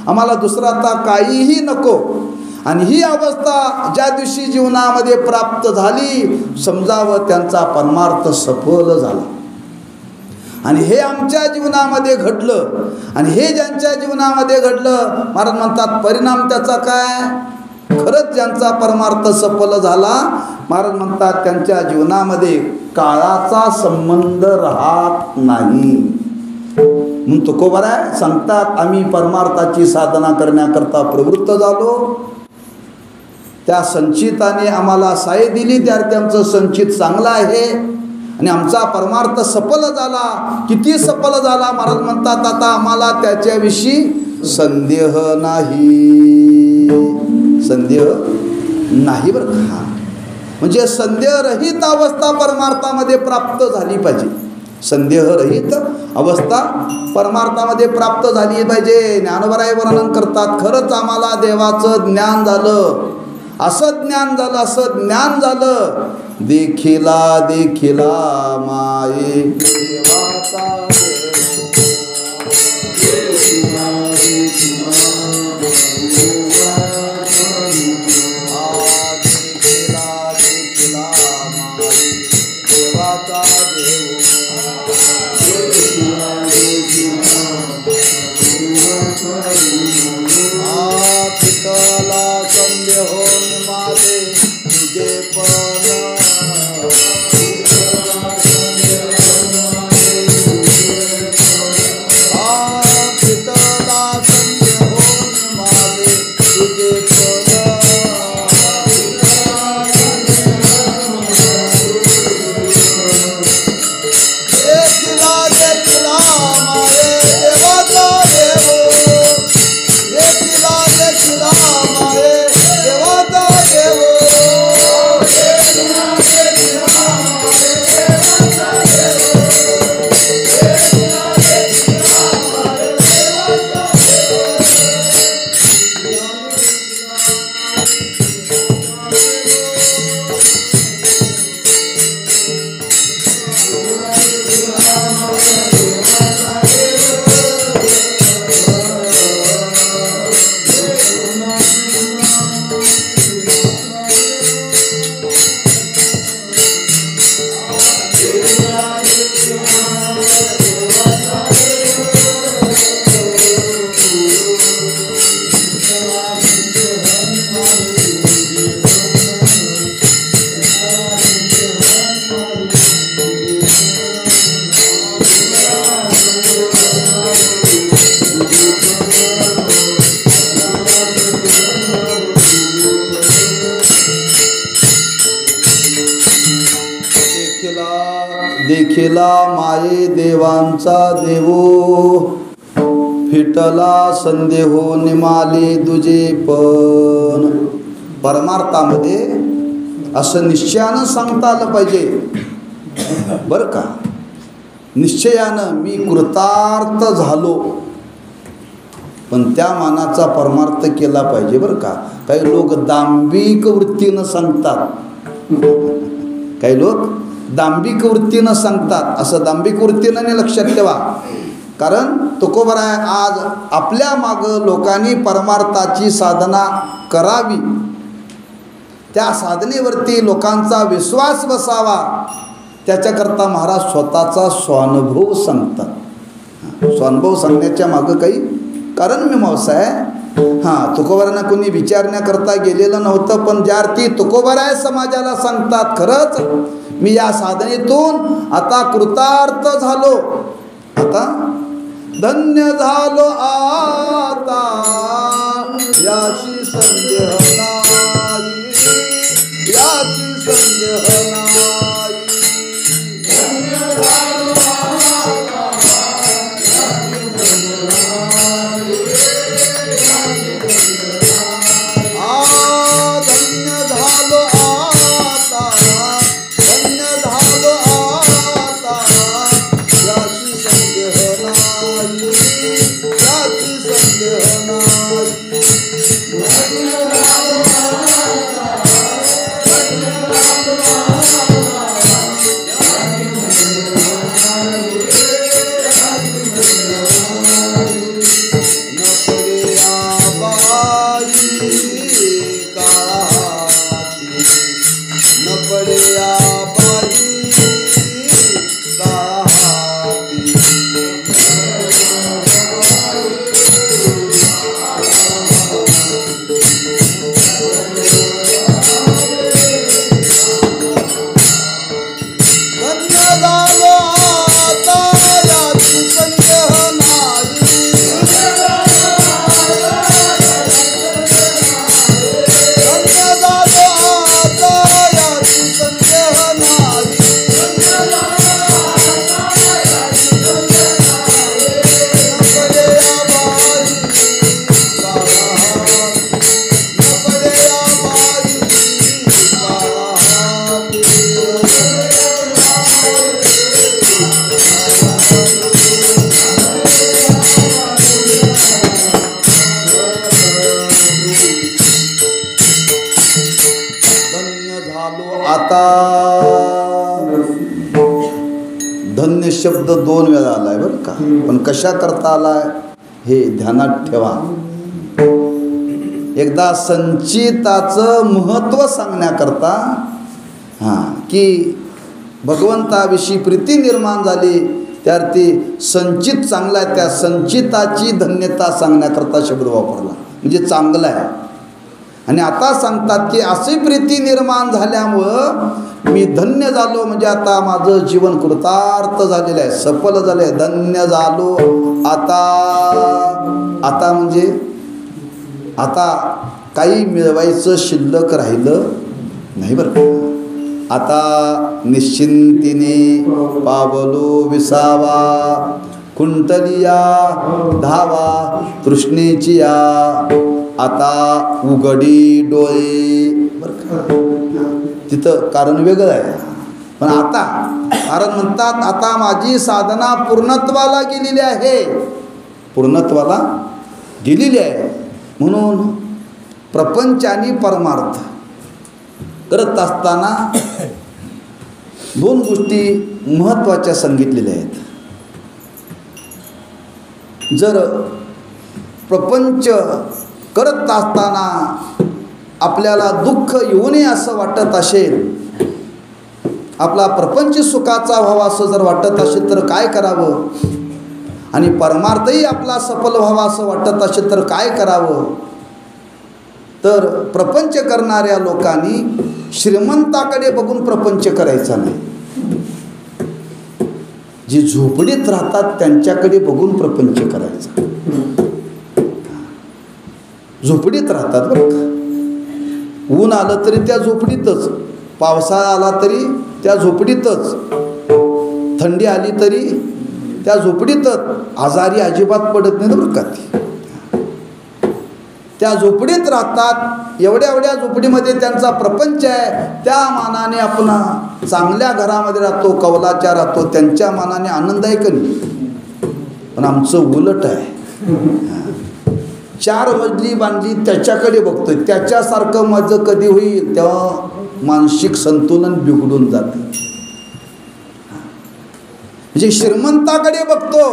आम्हाला दुसरं आता काहीही नको. आणि ही अवस्था ज्या दिवशी जीवनामध्ये प्राप्त झाली समजावं त्यांचा परमार्थ सफल झाला. आणि हे आमच्या जीवनामध्ये घडलं आणि हे ज्यांच्या जीवनामध्ये घडलं महाराज म्हणतात परिणाम त्याचा काय? खरंच ज्यांचा परमार्थ सफल झाला, महाराज म्हणतात त्यांच्या जीवनामध्ये काळाचा संबंध राहत नाही. म्हणून तुकोबाराय सांगतात, आम्ही परमार्थाची साधना करण्याकरता प्रवृत्त झालो. त्या संचिताने आम्हाला साय दिली, त्यात आमचं संचित चांगलं आहे आणि आमचा परमार्थ सफल झाला. किती सफल झाला, महाराज म्हणतात आता आम्हाला त्याच्याविषयी संदेह नाही. संदेह नाही बरं का. म्हणजे संदेहरहित अवस्था परमार्थामध्ये प्राप्त झाली पाहिजे. संदेहरहित अवस्था परमार्थामध्ये प्राप्त झाली पाहिजे. ज्ञानोबराय वर्णन करतात, खरंच आम्हाला देवाचं ज्ञान झालं, असं ज्ञान झालं, असं ज्ञान झालं. देखिला देखिला माये देवाचा देखिला माये देवांचा देवो, फिटला संदेहो निमाले दुजे पण. परमार्थामध्ये असं निश्चयानं सांगता आलं पाहिजे बरं का. निश्चयानं मी कृतार्थ झालो, पण त्या मानाचा परमार्थ केला पाहिजे बरं का. काही लोक दांभिक वृत्तीनं सांगतात, काही लोक दांभिक वृत्तीनं सांगतात. असं दांभिक वृत्तीनं नाही, लक्षात ठेवा. कारण तुकोबराय आज आपल्या मागं लोकांनी परमार्थाची साधना करावी, त्या साधनेवरती लोकांचा विश्वास बसावा, त्याच्याकरता महाराज स्वतःचा स्वानुभव सांगतात. स्वानुभव सांगण्याच्या मागं काही कारण मीमांसा आहे. हां, तुकोबारांना कोणी विचारण्याकरता गेलेलं नव्हतं, पण ज्या अर्थी तुकोबाराय समाजाला सांगतात, खरंच मी या साधनेतून आता कृतार्थ झालो, आता धन्य झालो, आता याची संदेह नाही, याची संदेह नाही. आता धन्य शब्द 2 वेळा आलाय बरं का, पण कशा करता आलाय हे ध्यानात ठेवा. एकदा संचिताचं महत्त्व सांगण्याकरता की भगवंताविषयी प्रीती निर्माण झाली, त्यार्थी संचित चांगला आहे, त्या संचिताची धन्यता सांगण्याकरता शब्द वापरला, म्हणजे चांगला आहे. आणि आता सांगतात की अशी प्रीती निर्माण झाल्यामुळं मी धन्य झालो, म्हणजे आता माझं जीवन कृतार्थ झालेलं आहे, सफल झालं आहे, धन्य झालो. आता म्हणजे आता काही मिळवायचं शिल्लक राहिलं नाही बरं. आता निश्चिंतीने पावलो विसावा, कुंटलिया धावा तृष्णेची या, आता उघडी डोळे. तिथं कारण वेगळं आहे, पण आता कारण म्हणतात आता माझी साधना पूर्णत्वाला गेलेली आहे, पूर्णत्वाला गेलेली आहे. म्हणून प्रपंच आणि परमार्थ करत असताना 2 गोष्टी महत्त्वाच्या सांगितलेल्या आहेत. जर प्रपंच करत असताना आपल्याला दुःख येऊ नये असं वाटत असेल, आपला प्रपंच सुखाचा व्हावा असं जर वाटत असेल तर काय करावं, आणि परमार्थही आपला सफल व्हावा असं वाटत असेल तर काय करावं. तर प्रपंच करणाऱ्या लोकांनी श्रीमंताकडे बघून प्रपंच करायचा नाही, जी झोपडीत राहतात त्यांच्याकडे बघून प्रपंच करायचा. झोपडीत राहतात बरं का, ऊन आलं तरी त्या झोपडीतच, पावसाळा आला तरी त्या झोपडीतच, थंडी आली तरी त्या झोपडीतच, आजारी अजिबात पडत नाही बरं का. त्या झोपडीत राहतात, एवढ्या झोपडीमध्ये त्यांचा प्रपंच आहे, त्या मानाने आपण चांगल्या घरामध्ये राहतो, कौलाच्या राहतो, त्यांच्या मानाने आनंद आहे का नाही. पण आमचं उलट आहे, 4 मजली बांधली त्याच्याकडे बघतोय, त्याच्यासारखं माझं कधी होईल, तेव्हा मानसिक संतुलन बिघडून जाते. म्हणजे श्रीमंताकडे बघतो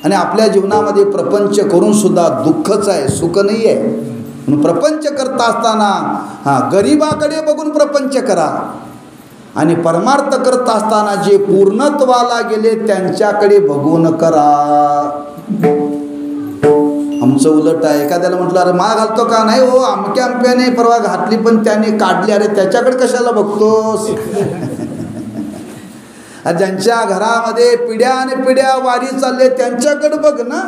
आणि आपल्या जीवनामध्ये प्रपंच करून सुद्धा दुःखच आहे, सुख नाही आहे. म्हणून प्रपंच करता असताना गरिबाकडे बघून प्रपंच करा, आणि परमार्थ करत असताना जे पूर्णत्वाला गेले त्यांच्याकडे बघून करा. आमचं उलट आहे. एखाद्याला म्हटलं अरे माळ घालतो का, नाही हो अमक्याने परवा घातली पण त्याने काढली, अरे त्याच्याकडे कशाला बघतोस. ज्यांच्या घरामध्ये पिढ्याने पिढ्या वारी चालले त्यांच्याकडे बघ ना.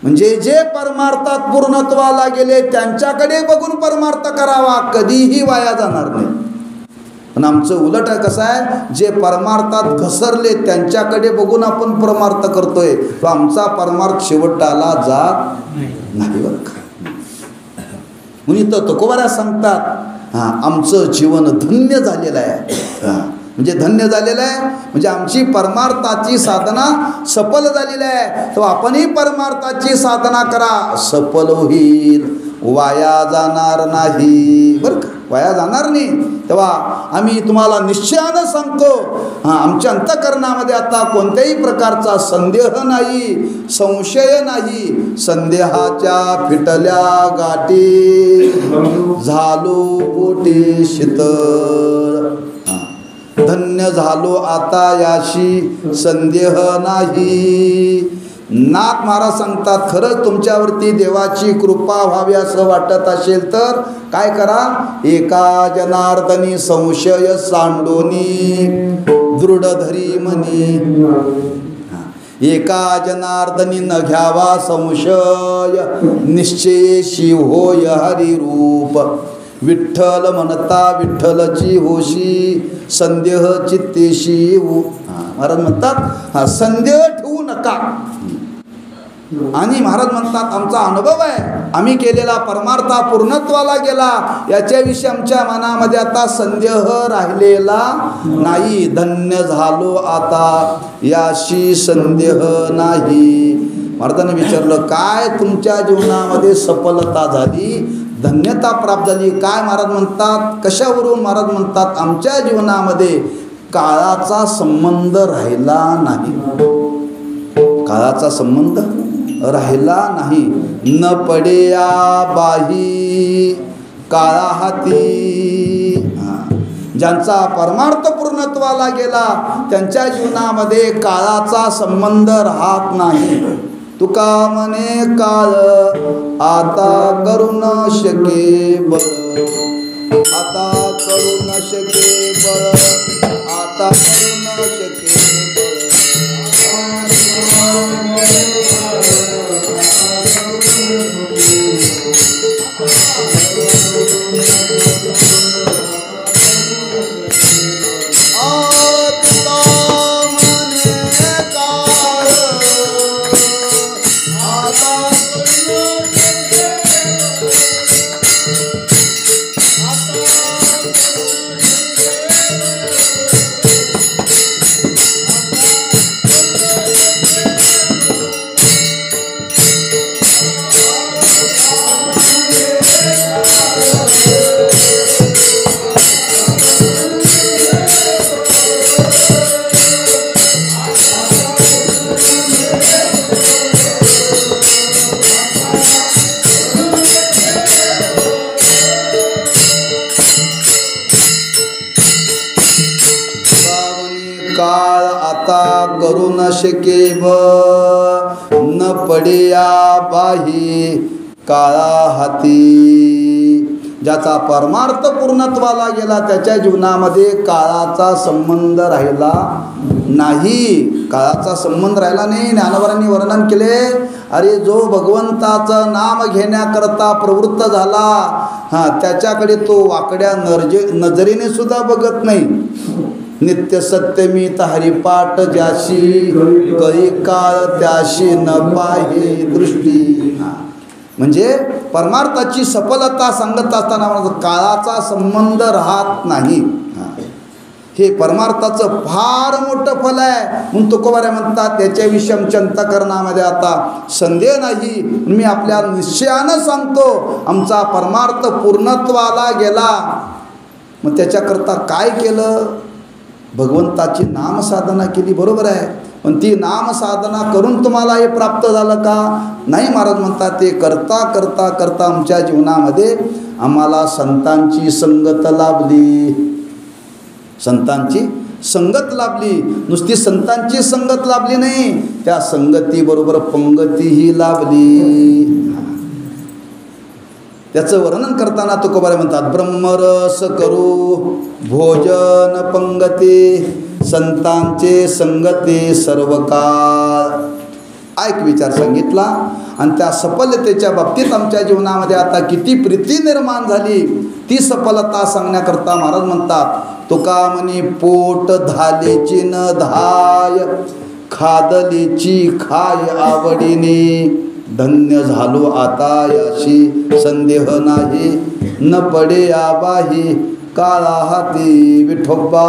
म्हणजे जे परमार्थात पूर्णत्वाला गेले त्यांच्याकडे बघून परमार्थ करावा, कधीही वाया जाणार नाही. पण आमचं उलट आहे, कसं आहे, जे परमार्थात घसरले त्यांच्याकडे बघून आपण परमार्थ करतोय, तो आमचा परमार्थ शेवटाला जात नाही बरं का. म्हणून तर तुकोबारा सांगतात आमचं जीवन धन्य झालेलं आहे. म्हणजे धन्य झालेलं आहे म्हणजे आमची परमार्थाची साधना सफल झालेली आहे. तर आपणही परमार्थाची साधना करा, सफल होईल, वाया जाणार नाही बरं का, वाया जाणार नाही. तेव्हा आम्ही तुम्हाला निश्चयानं सांगतो, आमच्या अंतःकरणामध्ये आता कोणत्याही प्रकारचा संदेह नाही, संशय नाही. संदेहाच्या फिटल्या गाठी झालो पोटी शीतळ, धन्य झालो आता याशी संदेह नाही. नाथ महाराज सांगतात, खरंच तुमच्यावरती देवाची कृपा व्हावी असं वाटत असेल तर काय करा, एका जनार्दनी संशय सांडोनी दृढ धरी मनी. एका जनार्दनी न घ्यावा संशय, निश्चयशी होय हरिरूप. विठ्ठल म्हणता विठ्ठलची होशी, संदेह चित्तेशी हो. महाराज म्हणतात संदेह ठेवू नका. आणि महाराज म्हणतात आमचा अनुभव आहे, आम्ही केलेला परमार्था पूर्णत्वाला गेला याच्याविषयी आमच्या मनामध्ये आता संदेह राहिलेला नाही. धन्य झालो आता याशी संदेह नाही. महाराजांनी विचारलं, काय तुमच्या जीवनामध्ये सफलता झाली, धन्यता प्राप्त झाली? काय महाराज म्हणतात, कशावरून? महाराज म्हणतात, आमच्या जीवनामध्ये काळाचा संबंध राहिला नाही. काळाचा संबंध राहिला नाही. न पडेया बाही काळा हाती. ज्यांचा परमार्थ पूर्णत्वाला गेला त्यांच्या जीवनामध्ये काळाचा संबंध राहत नाही. तुका म्हणे काळ आता करू न शके बळ, आता करू न शके बळ, आता करू न शके बळ. करू न शके न पडेया बाही काळा हाती. ज्याचा परमार्थ पूर्णत्वाला गेला त्याच्या जीवनामध्ये काळाचा संबंध राहिला नाही. काळाचा संबंध राहिला नाही. ज्ञानोबांनी वर्णन केले, अरे जो भगवंताचं नाम घेण्याकरता प्रवृत्त झाला त्याच्याकडे तो वाकड्या नजरेने सुद्धा बघत नाही. नित्य सत्यमित हरिपाठ ज्याशी कळी काळ त्याशी न पाहे दृष्टी. म्हणजे परमार्थाची सफलता सांगत असताना काळाचा संबंध राहत नाही. हे परमार्थाचं फार मोठं फल आहे म्हणून तुकोबारे म्हणतात, त्याच्याविषयी आमच्या अंतःकरणामध्ये आता संदेह नाही. मी आपल्या निश्चयानं सांगतो, आमचा परमार्थ पूर्णत्वाला गेला. मग त्याच्याकरता काय केलं? भगवंताची नामसाधना केली, बरोबर आहे. पण ती नामसाधना करून तुम्हाला हे प्राप्त झालं का? नाही. महाराज म्हणतात, ते करता करता करता आमच्या जीवनामध्ये आम्हाला संतांची संगत लाभली. संतांची संगत लाभली. नुसती संतांची संगत लाभली नाही, त्या संगतीबरोबर पंगतीही लाभली. त्याचं वर्णन करताना तुकोबारे म्हणतात, ब्रह्मरस करू भोजन पंगती संतांचे संगती सर्व काळ. ऐक विचार सांगितला आणि त्या सफलतेच्या बाबतीत आमच्या जीवनामध्ये आता किती प्रीती निर्माण झाली ती सफलता सांगण्याकरता महाराज म्हणतात, तुका म्हणी पोट धालेची न धाय खादलीची खाय आवडीने. धन्य झालो आता याशी संदेह नाही. न पडे आबाही काळा हाती विठोबा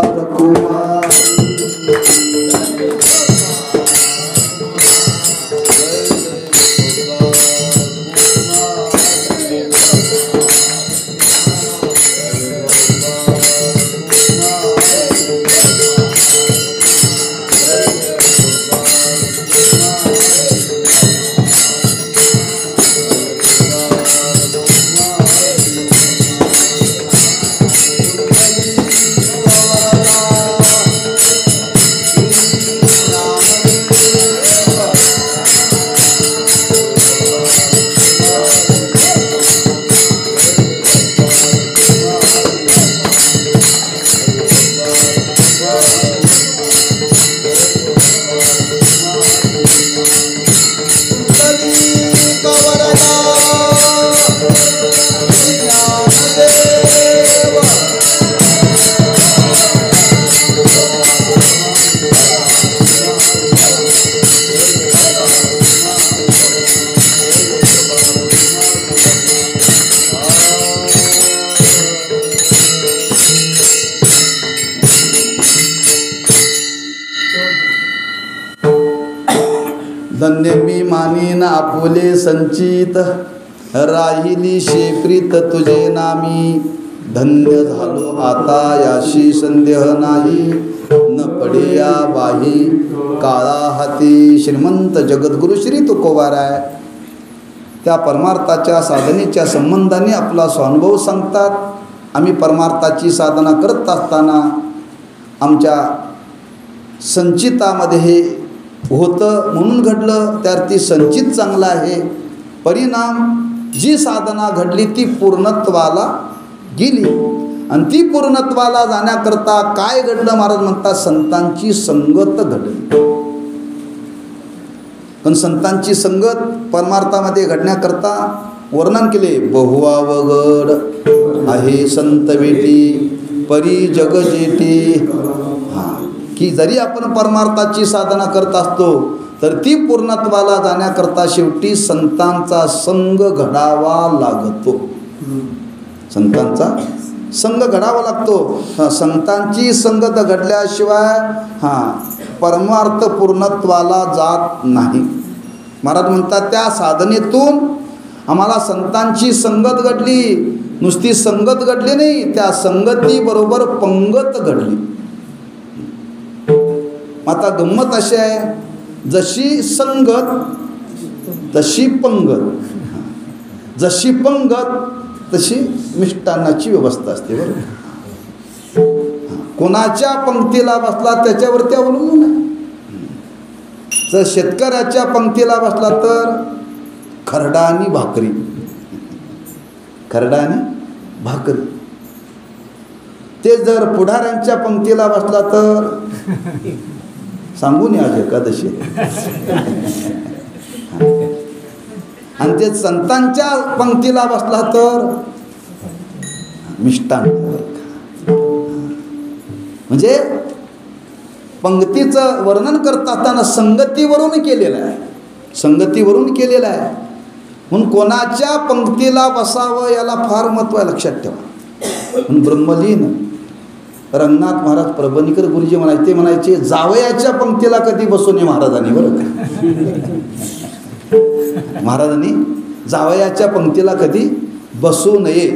रखुमाई. धन्य मी मानीन आपुले संचित, राहिली शेप्रीत तुझे नामी. धन्य झालो आता याशी संदेह नाही, न पडिया बाही काळा हाती. श्रीमंत जगद्गुरु श्री तुकोबाराय त्या परमार्थाच्या साधनेच्या संबंधाने आपला स्वानुभव सांगतात. आम्ही परमार्थाची साधना करत असताना आमच्या संचितामध्ये हे होतं म्हणून घडलं, त्यावरती संचित चांगला आहे. परिणाम जी साधना घडली ती पूर्णत्वाला गेली, आणि ती पूर्णत्वाला जाण्याकरता काय घडलं महाराज म्हणतात, संतांची संगत घडली. पण संतांची संगत परमार्थामध्ये घडण्याकरता वर्णन केले. बहुआवगड आहे संत भेटी परी जग जेटी. की जरी आपण परमार्थाची साधना करत असतो तर ती पूर्णत्वाला जाण्याकरता शेवटी संतांचा संग घडावा लागतो. संतांचा संग घडावा लागतो. संतांची संगत घडल्याशिवाय परमार्थ पूर्णत्वाला जात नाही. महाराज म्हणतात त्या साधनेतून आम्हाला संतांची संगत घडली, नुसती संगत घडली नाही, त्या संगतीबरोबर पंगत घडली. आता गंमत अशी आहे, जशी संगत तशी पंगत, जशी पंगत तशी मिष्टान्नाची व्यवस्था असते. बरोबर, कोणाच्या पंक्तीला बसला त्याच्यावरती अवलंबून आहे. जर शेतकऱ्याच्या पंक्तीला बसला तर खरडा आणि भाकरी, खरडा आणि भाकरी. ते जर पुढाऱ्यांच्या पंक्तीला बसला तर सांगून या एकादशी. आणि ते संतांच्या पंक्तीला बसला तर मिष्टान्न. म्हणजे पंक्तीचं वर्णन करत असताना संगतीवरून केलेलं आहे, संगतीवरून केलेलं आहे. म्हणून कोणाच्या पंक्तीला बसावं याला फार महत्त्व आहे, लक्षात ठेवा. म्हणून ब्रह्मलीन रंगनाथ महाराज प्रबंधीकर गुरुजी म्हणायचे, ते म्हणायचे जावयाच्या पंक्तीला कधी बसू नये महाराजांनी. बरं का, महाराजांनी जावयाच्या पंक्तीला कधी बसू नये.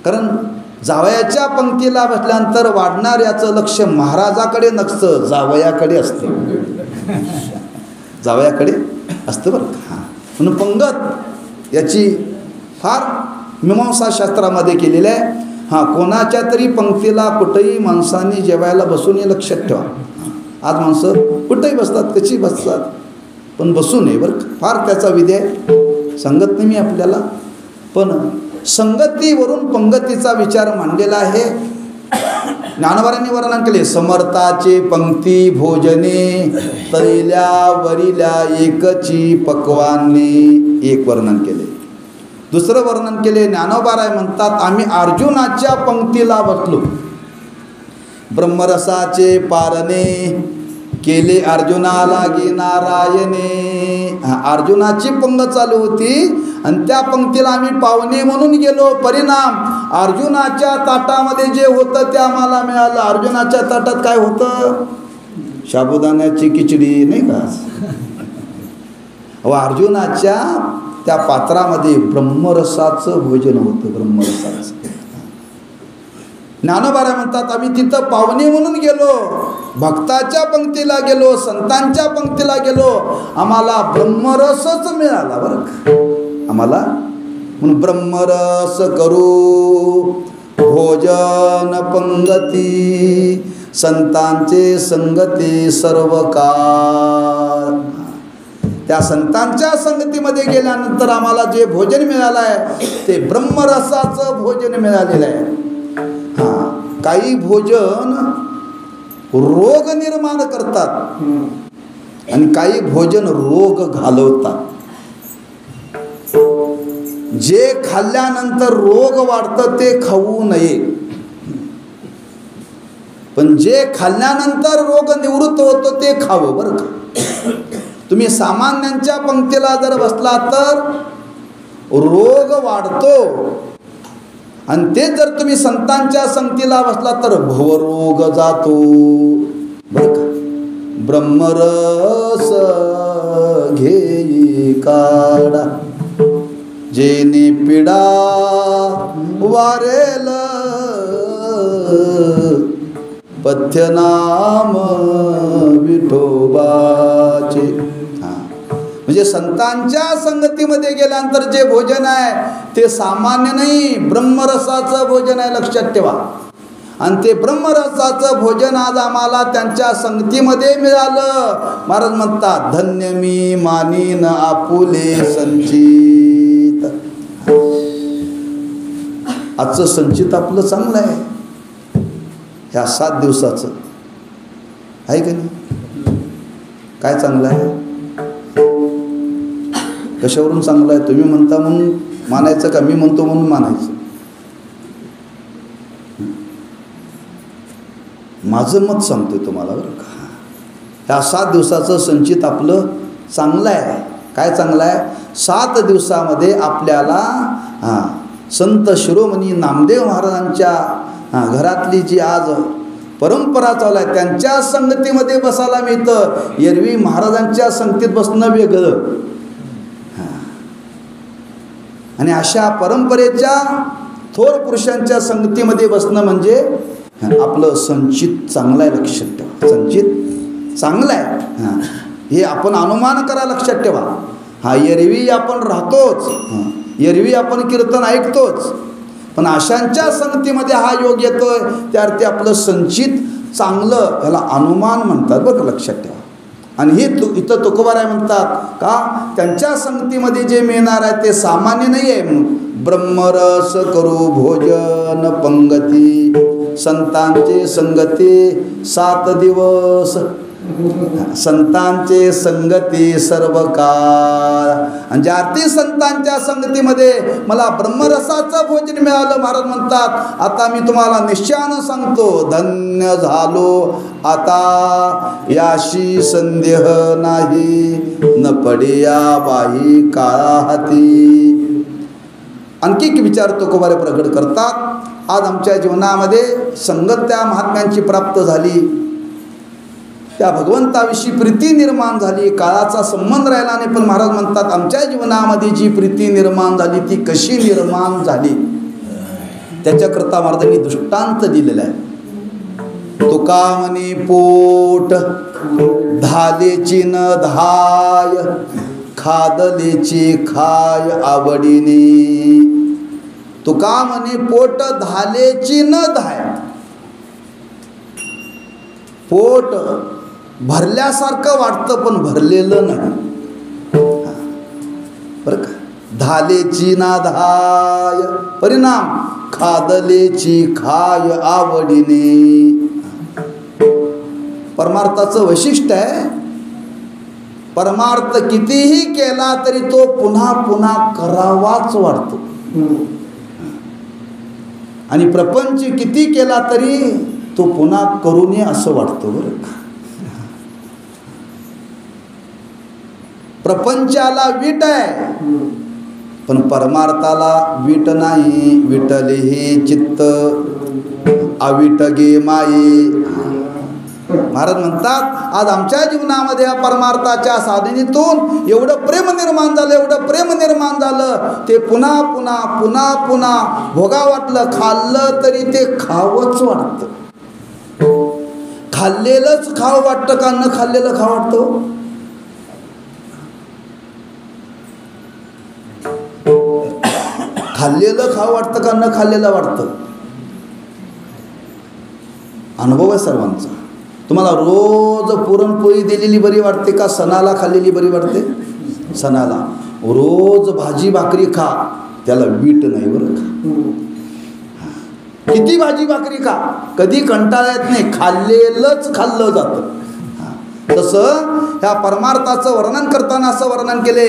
कारण जावयाच्या पंक्तीला बसल्यानंतर वाढणाऱ्याचं लक्ष महाराजाकडे नसतं, जावयाकडे असतं, जावयाकडे असतं. बरं का, म्हणून पंगत याची फार मीमांसा शास्त्रामध्ये केलेलं आहे. कोणाच्या तरी पंक्तीला कुठेही माणसांनी जेवायला बसू नये, लक्षात ठेवा. आज माणसं कुठेही बसतात, कशी बसतात, पण बसू नये. बरं, फार त्याचा विधी आहे. संगत नाही मी आपल्याला, पण संगतीवरून पंगतीचा विचार मांडलेला आहे. ज्ञानोबांनी वर्णन केले, समर्थाचे पंक्ती भोजने तैल्या वरिल्या एकची पक्वाने. एक वर्णन केले. दुसरं वर्णन केले, ज्ञानोबाराय म्हणतात आम्ही अर्जुनाच्या पंक्तीला बसलो, ब्रह्मरसाचे पारणे केले अर्जुनाला गे नारायणे. अर्जुनाची पंगत चालू होती आणि त्या पंक्तीला आम्ही पाहुणे म्हणून गेलो. परिणाम अर्जुनाच्या ताटामध्ये जे होतं ते आम्हाला मिळालं. अर्जुनाच्या ताटात काय होतं, साबुदाण्याची खिचडी नाही का. अर्जुनाच्या त्या पात्रामध्ये ब्रह्मरसाचं भोजन होतं, ब्रह्मरसाचं. ज्ञानोबाराय म्हणतात आम्ही तिथं पाहुणे म्हणून गेलो, भक्ताच्या पंक्तीला गेलो, संतांच्या पंक्तीला गेलो, आम्हाला ब्रह्मरसच मिळाला. बरं का, आम्हाला. म्हणून ब्रह्मरस करू भोजन पंगती, संतांचे संगती सर्व काळ. त्या संतांच्या संगतीमध्ये गेल्यानंतर आम्हाला जे भोजन मिळालं आहे ते ब्रह्मरसाचं भोजन मिळालेलं आहे. काही भोजन रोग निर्माण करतात आणि काही भोजन रोग घालवतात. जे खाल्ल्यानंतर रोग वाढतं ते खाऊ नये, पण जे खाल्ल्यानंतर रोग निवृत्त होतो ते खावं. बरं का, तुम्ही सामान्यांच्या पंक्तीला जर बसला तर रोग वाढतो, आणि ते जर तुम्ही संतांच्या संगतीला बसला तर भवरोग जातो. बरं का, ब्रह्मरस घेई काढा, जेने पिडा वारेल पथ्यनाम विठोबाचे. म्हणजे संतांच्या संगतीमध्ये गेल्यानंतर जे भोजन आहे ते सामान्य नाही, ब्रह्मरसाचं भोजन आहे, लक्षात ठेवा. आणि ते ब्रह्मरसाचं भोजन आज आम्हाला त्यांच्या संगतीमध्ये मिळालं. महाराज म्हणतात, धन्य मी मानीन आपुले संचित. आजचं संचित आपलं चांगलं आहे, ह्या 7 दिवसाचं आहे का नाही? काय चांगलं आहे? कशावरून चांगलं आहे? तुम्ही म्हणता म्हणून मानायचं का मी म्हणतो म्हणून मानायचं? माझं मत सांगतोय तुम्हाला बरं का. ह्या 7 दिवसाचं संचित आपलं चांगलं आहे. काय चांगलं आहे? 7 दिवसामध्ये आपल्याला संत शिरोमणी नामदेव महाराजांच्या घरातली जी आज परंपरा चालू आहे त्यांच्या संगतीमध्ये बसायला मिळतं. एरवी महाराजांच्या संगतीत बसणं वेगळं. आणि अशा परंपरेच्या थोर पुरुषांच्या संगतीमध्ये बसणं म्हणजे आपलं संचित चांगलं आहे, लक्षात ठेवा. संचित चांगलं आहे हे आपण अनुमान करा, लक्षात ठेवा. एरवी आपण राहतोच, एरवी आपण कीर्तन ऐकतोच, पण अशांच्या संगतीमध्ये हा योग येतोय त्याअर्थी आपलं संचित चांगलं, ह्याला अनुमान म्हणतात बरं, लक्षात ठेवा. आणि हे इथं तुकोबाराय म्हणतात का त्यांच्या संगतीमध्ये जे मिळणार आहे ते सामान्य नाही आहे म्हणून. ब्रह्मरस करू भोजन पंगती, संतांचे संगती 7 दिवस, संतांचे संगती सर्व काळ. आणि ज्या संतांच्या संगतीमध्ये मला ब्रह्मरसाचं भोजन मिळालं, महाराज म्हणतात आता मी तुम्हाला निश्चयानं सांगतो, धन्य झालो आता, याशी संदेह नाही, न पडिया बाही काळा हाती. आणखी एक विचार तुकोबारे प्रकट करतात. आज आमच्या जीवनामध्ये संगत त्या महात्म्यांची प्राप्त झाली, त्या भगवंताविषयी प्रीती निर्माण झाली, काळाचा संबंध राहिला नाही. पण महाराज म्हणतात आमच्या जीवनामध्ये जी प्रीती निर्माण झाली ती कशी निर्माण झाली त्याच्याकरता महाराजांनी दृष्टांत दिलेला आहे. तुका म्हणे पोट धालेची न धाय, खादलेची खाय आवडीने. तुका म्हणे पोट धालेची न धाय, पोट भरल्यासारखं वाटतं पण भरलेलं नाही बरं का. धालेची ना धाय, परिणाम खादलेची खाय आवडीने. परमार्थाचं वैशिष्ट्य आहे, परमार्थ कितीही केला तरी तो पुन्हा पुन्हा करावाच वाटतो. आणि प्रपंच किती केला तरी तो पुन्हा करू नये असं वाटतं बरं का. प्रपंचाला वीट आहे पण परमार्थाला वीट नाही. विटले हे चित्त अविट गे माये. महाराज म्हणतात आज आमच्या जीवनामध्ये या परमार्थाच्या साधनेतून एवढं प्रेम निर्माण झालं, एवढं प्रेम निर्माण झालं, ते पुन्हा पुन्हा पुन्हा पुन्हा भोगा वाटलं. खाल्लं तरी ते खावंच वाटतं. खाल्लेलंच खावं वाटतं का न खाल्लेलं खावं वाटतं? खाल्लेलं खावं वाटतं का न खाल्लेलं वाटतं? अनुभव आहे सर्वांचा. तुम्हाला रोज पुरणपोळी दिलेली बरी वाटते का सणाला खाल्लेली बरी वाटते? सणाला. रोज भाजी भाकरी खा, त्याला वीट नाही बरं का. किती भाजी भाकरी खा, कधी कंटाळा येत नाही, खाल्लेलंच खाल्लं जातं. तसं ह्या परमार्थाचं वर्णन करताना असं वर्णन केले,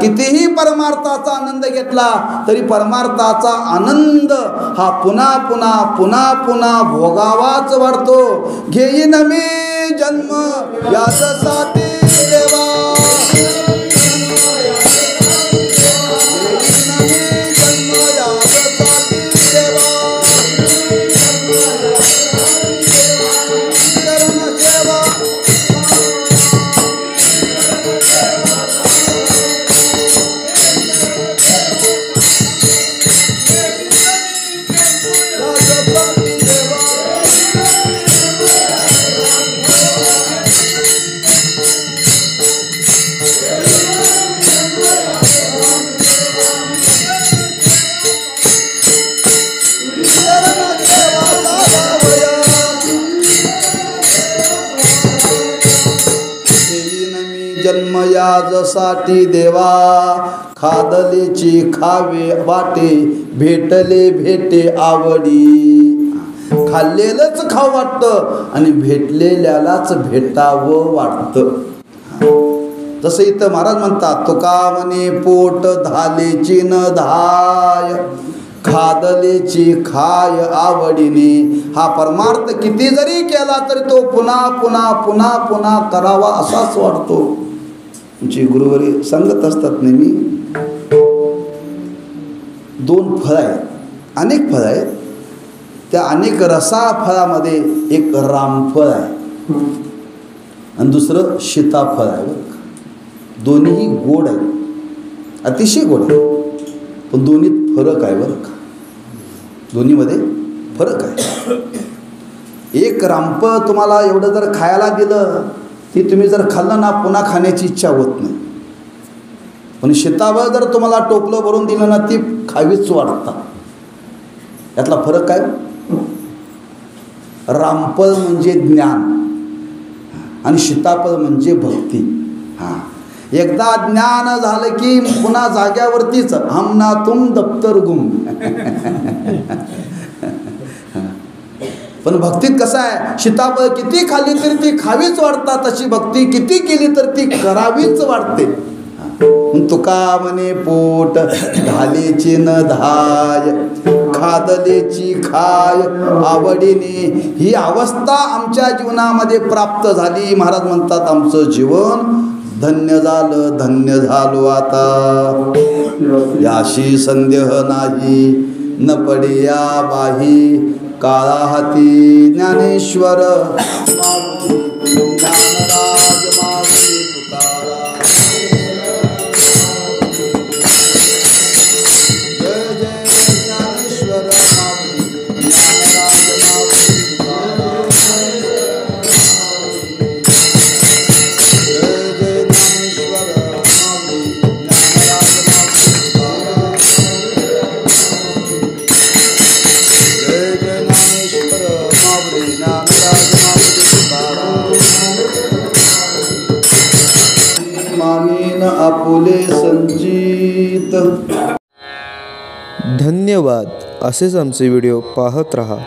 कितीही परमार्थाचा आनंद घेतला तरी परमार्थाचा आनंद हा पुन्हा पुन्हा पुन्हा पुन्हा भोगावाच वाटतो. घेईन मी जन्म यासाठी देवा, जन्म याजसाठी देवा, खादलेची खावे वाटे, भेटले भेटे आवडी. खाल्लेलंच खावं वाटतं आणि भेटलेल्यालाच भेटावं वाटतं. जसं इथं महाराज म्हणतात, तुका म्हणे पोट धालेची न धाय, खादलेची खाय आवडीने. हा परमार्थ किती जरी केला तरी तो पुन्हा पुन्हा पुन्हा पुन्हा करावा असाच वाटतो. तुमची गुरुवारी सांगत असतात नेहमी, दोन फळं आहेत, अनेक फळं आहेत. त्या अनेक रसा फळामध्ये एक रामफळ आहे आणि दुसरं सीताफळ आहे. दोन्ही गोड आहे, अतिशय गोड आहे, पण दोन्हीत फरक आहे बरं का. दोन्हीमध्ये फरक आहे. एक रामफळ तुम्हाला एवढं जर खायला दिलं की तुम्ही जर खाल्लं ना पुन्हा खाण्याची इच्छा होत नाही. पण सीताफळ जर तुम्हाला टोपलं भरून दिलं ना ती खावीच वाटतात. यातला फरक काय? रामफळ म्हणजे ज्ञान आणि सीताफळ म्हणजे भक्ती. हां, एकदा ज्ञान झालं की पुन्हा जाग्यावरतीच हमना तुम दप्तर गुम. पण भक्तीत कसं आहे, सीताफळ किती खाल्ली तरी ती खावीच वाटतात, तशी भक्ती किती केली तर ती करावीच वाटते. तुका म्हणे पोट धालेची न धाय, खादलेची खाय आवडीने. ही अवस्था आमच्या जीवनामध्ये प्राप्त झाली. महाराज म्हणतात, आमचं जीवन धन्य झालं, धन्य झालो आता. याशी संदेह नाही, न पडे या बाही, काळा हाती ज्ञानेश्वर माऊली, ज्ञानराज माऊली तुकाराम. आपुले संचित. धन्यवाद. असेच आमचे व्हिडिओ पाहत रहा.